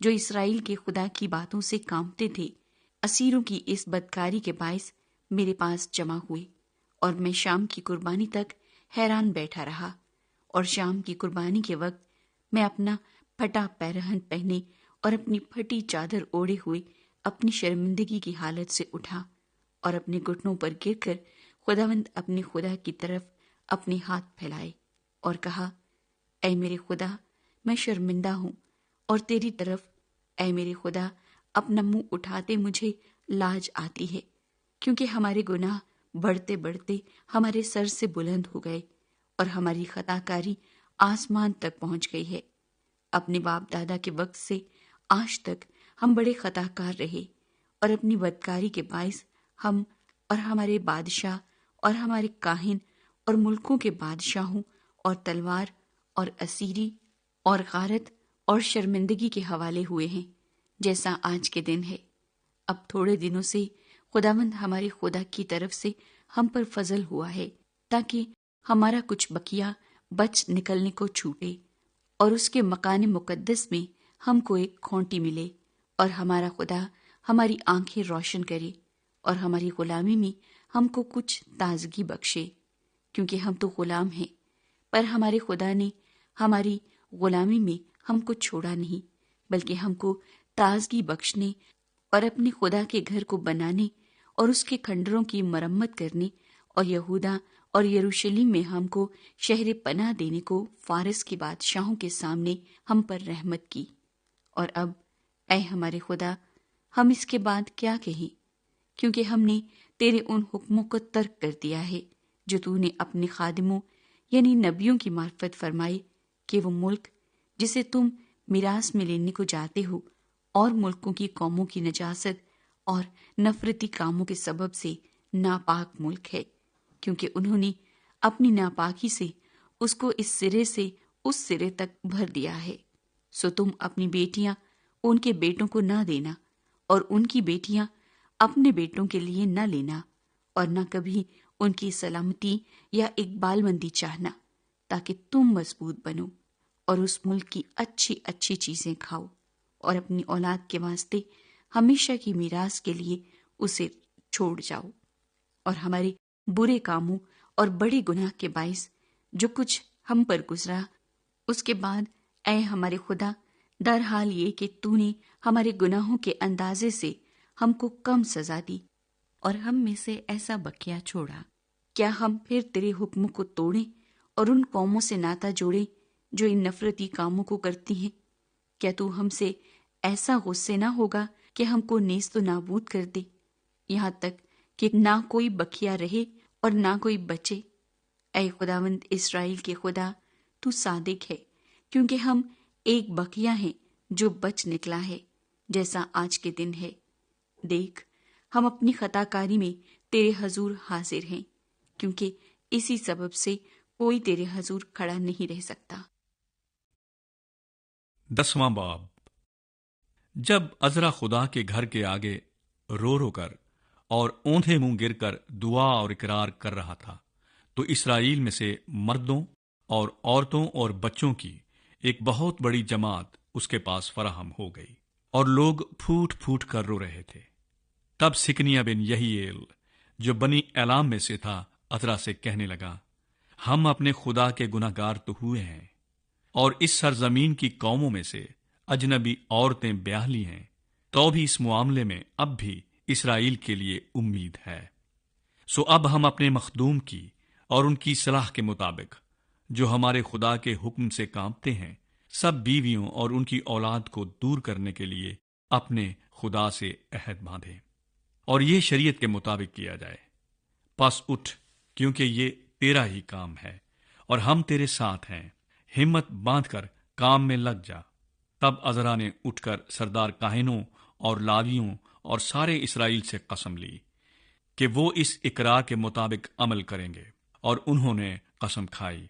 جو اسرائیل کے خدا کی باتوں سے کانپتے تھے اسیروں کی اس بدکاری کے باعث میرے پاس جمع ہوئے، اور میں شام کی قربانی تک حیران بیٹھا رہا۔ اور شام کی قربانی کے وقت میں اپنا پھٹا پیرہن پہنے اور اپنی پھٹی چادر اوڑھے ہوئے اپنی شرمندگی کی حالت سے اٹھا اور اپنے گھٹنوں پر گر کر خداوند اپنے خدا کی طرف اپنے ہاتھ پھیلائے اور کہا، اے میرے خدا، میں شرمندہ ہوں، اور تیری طرف اے میرے خدا اپنا منہ اٹھاتے مجھے لاج آتی ہے، کیونکہ ہمارے گناہ بڑھتے بڑھتے ہمارے سر سے بلند ہو گئے اور ہماری خطا کاری آسمان تک پہنچ گئی ہے۔ اپنے باپ دادا کے وقت سے آج تک ہم بڑے خطا کار رہے، اور اپنی بدکاری کے باعث ہم اور ہمارے بادشاہ اور ہمارے کاہن اور ملکوں کے بادشاہوں اور تلوار اور اسیری اور غارت اور شرمندگی کے حوالے ہوئے ہیں، جیسا آج کے دن ہے۔ اب تھوڑے دنوں سے خداوند ہمارے خدا کی طرف سے ہم پر فضل ہوا ہے، تاکہ ہمارا کچھ بقیہ بچ نکلنے کو چھوٹے، اور اس کے مکان مقدس میں ہم کو ایک کھونٹی ملے، اور ہمارا خدا ہماری آنکھیں روشن کرے اور ہماری غلامی میں ہم کو کچھ تازگی بخشے، کیونکہ ہم تو غلام ہیں، پر ہمارے خدا نے ہماری غلامی میں ہم کو چھوڑا نہیں، بلکہ ہم کو تازگی بخشنے اور اپنے خدا کے گھر کو بنانے اور اس کے کھنڈروں کی مرمت کرنے اور یہودا اور یروشلم میں ہم کو شہر پناہ دینے کو فارس کے بادشاہوں کے سامنے ہم پر رحمت کی۔ اور اب اے ہمارے خدا، ہم اس کے بعد کیا کہیں، کیونکہ ہم نے تیرے ان حکموں کو ترک کر دیا ہے جو تو نے اپنے خادموں یعنی نبیوں کی معرفت فرمائی، کہ وہ ملک جسے تم میراث میں لینے کو جاتے ہو اور ملکوں کی قوموں کی نجاست اور نفرتی کاموں کے سبب سے ناپاک ملک ہے، کیونکہ انہوں نے اپنی ناپاکی سے اس کو اس سرے تک بھر دیا ہے۔ سو تم اپنی بیٹیاں ان کے بیٹوں کو نہ دینا، اور ان کی بیٹیاں اپنے بیٹوں کے لیے نہ لینا، اور نہ کبھی ان کی سلامتی یا اقبال مندی چاہنا، تاکہ تم مضبوط بنو اور اس ملک کی اچھی اچھی چیزیں کھاؤ، اور اپنی اولاد کے واسطے ہمیشہ کی میراث کے لیے اسے چھوڑ جاؤ۔ اور ہمارے برے کاموں اور بڑے گناہ کے باعث جو کچھ ہم پر گزرا، اس کے بعد اے ہمارے خدا، در حال یہ کہ تو نے ہمارے گناہوں کے اندازے سے ہم کو کم سزا دی اور ہم میں سے ایسا بقیہ چھوڑا، کیا ہم پھر تیرے حکموں کو توڑیں اور ان قوموں سے ناتا جوڑیں جو ان نفرتی کاموں کو کرتی ہیں؟ کیا تو ہم سے ایسا غصے نہ ہوگا کہ ہم کو نیست و نابود کر دے، یہاں تک کہ نہ کوئی بقیہ رہے اور نہ کوئی بچے؟ اے خداوند اسرائیل کے خدا، تو صادق ہے، کیونکہ ہم ایک بقیہ ہیں جو بچ نکلا ہے، جیسا آج کے دن ہے۔ دیکھ، ہم اپنی خطا کاری میں تیرے حضور حاضر ہیں، کیونکہ اسی سبب سے کوئی تیرے حضور کھڑا نہیں رہ سکتا۔ 10واں باب۔ جب عزرا خدا کے گھر کے آگے رو رو کر اور اوندھے منہ گر کر دعا اور اقرار کر رہا تھا، تو اسرائیل میں سے مردوں اور عورتوں اور بچوں کی ایک بہت بڑی جماعت اس کے پاس فراہم ہو گئی، اور لوگ پھوٹ پھوٹ کر رو رہے تھے۔ تب سکنیہ بن یحییل جو بنی ایلام میں سے تھا عزرا سے کہنے لگا، ہم اپنے خدا کے گناہ گار تو ہوئے ہیں، اور اس سرزمین کی قوموں میں سے اجنبی عورتیں بیاہ لی ہیں، تو بھی اس معاملے میں اب بھی اسرائیل کے لیے امید ہے۔ سو اب ہم اپنے مخدوم کی اور ان کی صلاح کے مطابق جو ہمارے خدا کے حکم سے کانپتے ہیں، سب بیویوں اور ان کی اولاد کو دور کرنے کے لیے اپنے خدا سے عہد باندھیں، اور یہ شریعت کے مطابق کیا جائے۔ پس اٹھ، کیونکہ یہ تیرا ہی کام ہے اور ہم تیرے ساتھ ہیں، ہمت باندھ کر کام میں لگ جا۔ تب عزرا نے اٹھ کر سردار کاہنوں اور لاویوں اور سارے اسرائیل سے قسم لی کہ وہ اس اقرار کے مطابق عمل کریں گے، اور انہوں نے قسم کھائی۔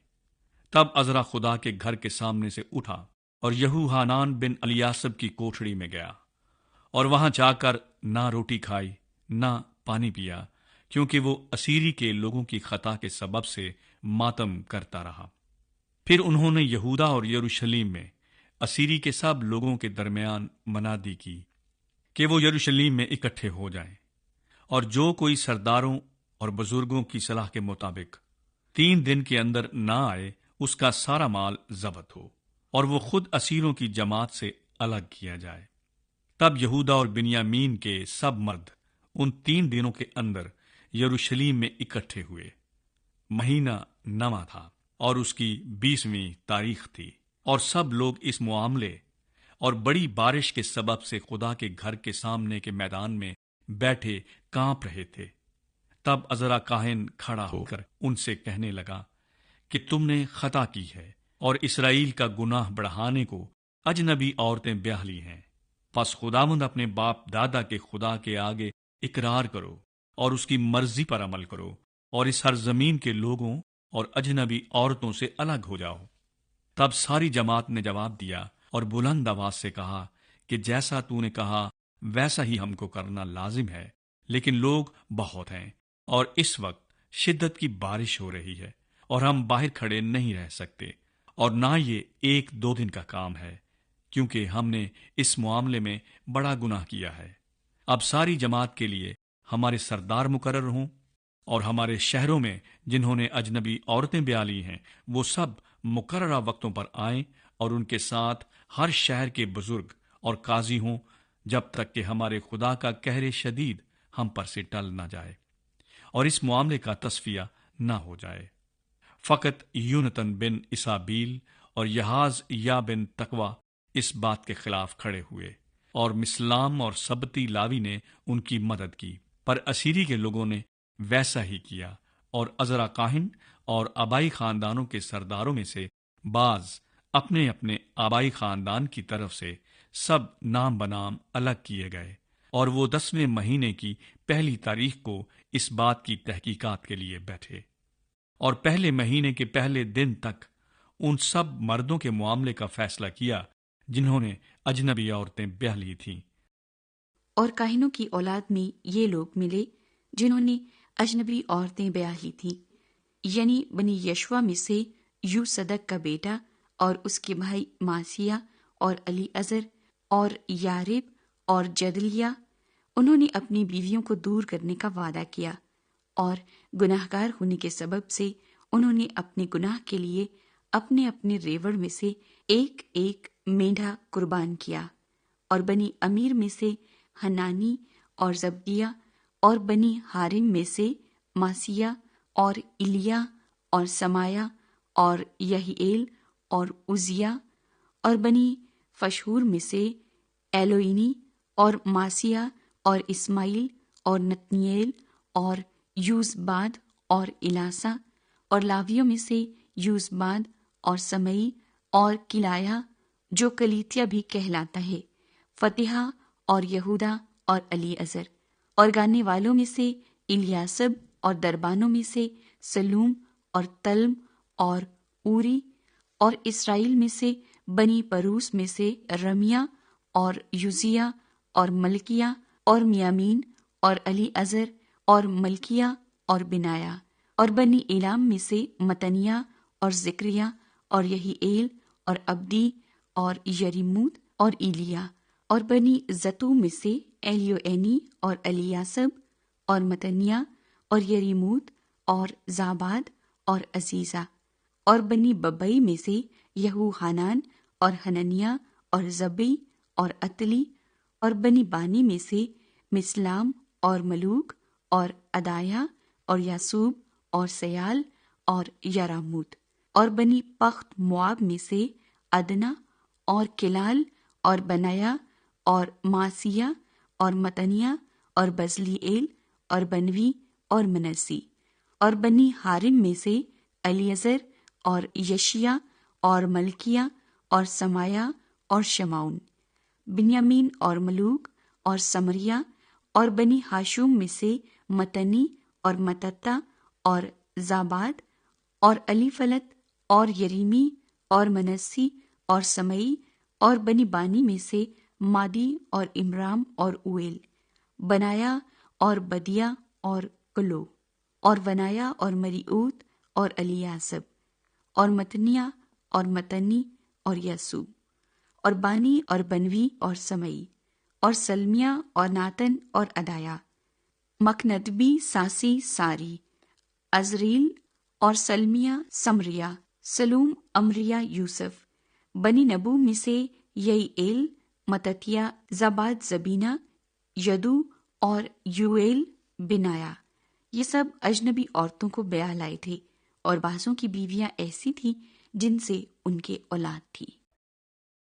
تب عزرا خدا کے گھر کے سامنے سے اٹھا اور یہوحانان بن الیاسب کی کوٹھڑی میں گیا، اور وہاں جا کر نہ روٹی کھائی نہ پانی پیا، کیونکہ وہ اسیری کے لوگوں کی خطا کے سبب سے ماتم کرتا رہا۔ پھر انہوں نے یہودا اور یروشلم میں اسیری کے سب لوگوں کے درمیان منادی کی کہ وہ یروشلم میں اکٹھے ہو جائیں، اور جو کوئی سرداروں اور بزرگوں کی صلاح کے مطابق 3 دن کے اندر نہ آئے، اس کا سارا مال ضبط ہو، اور وہ خود اسیروں کی جماعت سے الگ کیا جائے۔ تب یہودا اور بنیامین کے سب مرد ان 3 دنوں کے اندر یروشلم میں اکٹھے ہوئے۔ مہینہ 9 تھا اور اس کی 20ویں تاریخ تھی، اور سب لوگ اس معاملے اور بڑی بارش کے سبب سے خدا کے گھر کے سامنے کے میدان میں بیٹھے کانپ رہے تھے۔ تب عزرا کاہن کھڑا ہو کر ان سے کہنے لگا کہ تم نے خطا کی ہے اور اسرائیل کا گناہ بڑھانے کو اجنبی عورتیں بیاہ لی ہیں۔ پس خداوند اپنے باپ دادا کے خدا کے آگے اقرار کرو اور اس کی مرضی پر عمل کرو، اور اس سرزمین کے لوگوں اور اجنبی عورتوں سے الگ ہو جاؤ۔ تب ساری جماعت نے جواب دیا اور بلند آواز سے کہا کہ جیسا تو نے کہا ویسا ہی ہم کو کرنا لازم ہے، لیکن لوگ بہت ہیں اور اس وقت شدت کی بارش ہو رہی ہے، اور ہم باہر کھڑے نہیں رہ سکتے، اور نہ یہ 1-2 دن کا کام ہے، کیونکہ ہم نے اس معاملے میں بڑا گناہ کیا ہے۔ اب ساری جماعت کے لیے ہمارے سردار مقرر ہوں، اور ہمارے شہروں میں جنہوں نے اجنبی عورتیں بیاہ لی ہیں وہ سب مقررہ وقتوں پر آئیں، اور ان کے ساتھ ہر شہر کے بزرگ اور قاضی ہوں، جب تک کہ ہمارے خدا کا قہر شدید ہم پر سے ٹل نہ جائے اور اس معاملے کا تصفیہ نہ ہو جائے۔ فقط یونتن بن اسابیل اور یحاز یا بن تقوی اس بات کے خلاف کھڑے ہوئے، اور مسلام اور سبتی لاوی نے ان کی مدد کی، پر اسیری کے لوگوں نے ویسا ہی کیا، اور عزرا کاہن اور آبائی خاندانوں کے سرداروں میں سے بعض اپنے اپنے آبائی خاندان کی طرف سے سب نام بنام الگ کیے گئے، اور وہ 10ویں مہینے کی پہلی تاریخ کو اس بات کی تحقیقات کے لیے بیٹھے، اور پہلے مہینے کے پہلے دن تک ان سب مردوں کے معاملے کا فیصلہ کیا جنہوں نے اجنبی عورتیں بیاہ لی تھیں۔ اور کاہنوں کی اولاد میں یہ لوگ ملے جنہوں نے اجنبی عورتیں بیاہ لی تھیں، یعنی بنی یشوا میں سے یو صدق کا بیٹا اور اس کے بھائی ماسیہ اور علی ازر اور یارب اور جدلیہ۔ انہوں نے اپنی بیویوں کو دور کرنے کا وعدہ کیا، اور گناہگار ہونے کے سبب سے انہوں نے اپنے گناہ کے لیے اپنے اپنے ریوڑ میں سے ایک ایک مینڈھا قربان کیا۔ اور بنی امیر میں سے حنانی اور زبدیہ، اور بنی حارم میں سے ماسیہ اور ایلیا اور سمایا اور یہیئیل اور عزیہ، اور بنی فشہور میں سے ایلوئینی اور ماسیہ اور اسماعیل اور نتنیل اور یوزباد اور الاسا، اور لاویوں میں سے یوزباد اور سمئی اور کلایا جو کلیتیا بھی کہلاتا ہے، فتحہ اور یہودا اور علی ازر، اور گانے والوں میں سے الیاسب، اور دربانوں میں سے سلوم اور تلم اور اوری، اور اسرائیل میں سے بنی پروس میں سے رمیہ اور یوزیہ اور ملکیہ اور میامین اور علی ازر اور ملکیہ اور بنایا، اور بنی ایلام میں سے متنیہ اور ذکریہ اور یہیئیل اور عبدی اور یریموت اور ایلیا، اور بنی زتو میں سے ایلیوئینی اور الیاسب اور متنیہ اور یریموت اور زاباد اور عزیزہ، اور بنی ببئی میں سے یہوحانان اور حننیہ اور زبی اور عتلی، اور بنی بانی میں سے مسلام اور ملوک اور ادایا اور یاسوب اور سیال اور یراموت، اور بنی پخت مواب میں سے ادنا اور کلال اور بنایا اور ماسیہ اور متنیہ اور بزلیئیل اور بنوی اور منسی، اور بنی حارم میں سے الیعزر اور یشیا اور ملکیہ اور سمایا اور شمعون، بنیامین اور ملوک اور سمریہ اور بنی ہاشوم میں سے متنی اور متتا اور زاباد اور علی فلت اور یریمی اور منسی اور سمئی، اور بنی بانی میں سے مادی اور امرام اور اویل، بنایا اور بدیا اور کلو، اور ونایا اور مریعوت اور الیاسب، اور متنیا اور متنی اور یسوع، اور بانی اور بنوی اور سمئی، اور سلمیا اور ناتن اور ادایا، مکندبی ساسی ساری، عزریل اور سلمیا سمریا، سلوم امریا یوسف، بنی نبو میں سے یعیل، متتیا، زباد زبینہ، یدو اور یویل بنایا۔ یہ سب اجنبی عورتوں کو بیاہ لائے تھے، اور بعضوں کی بیویاں ایسی تھیں جن سے ان کے اولاد تھی۔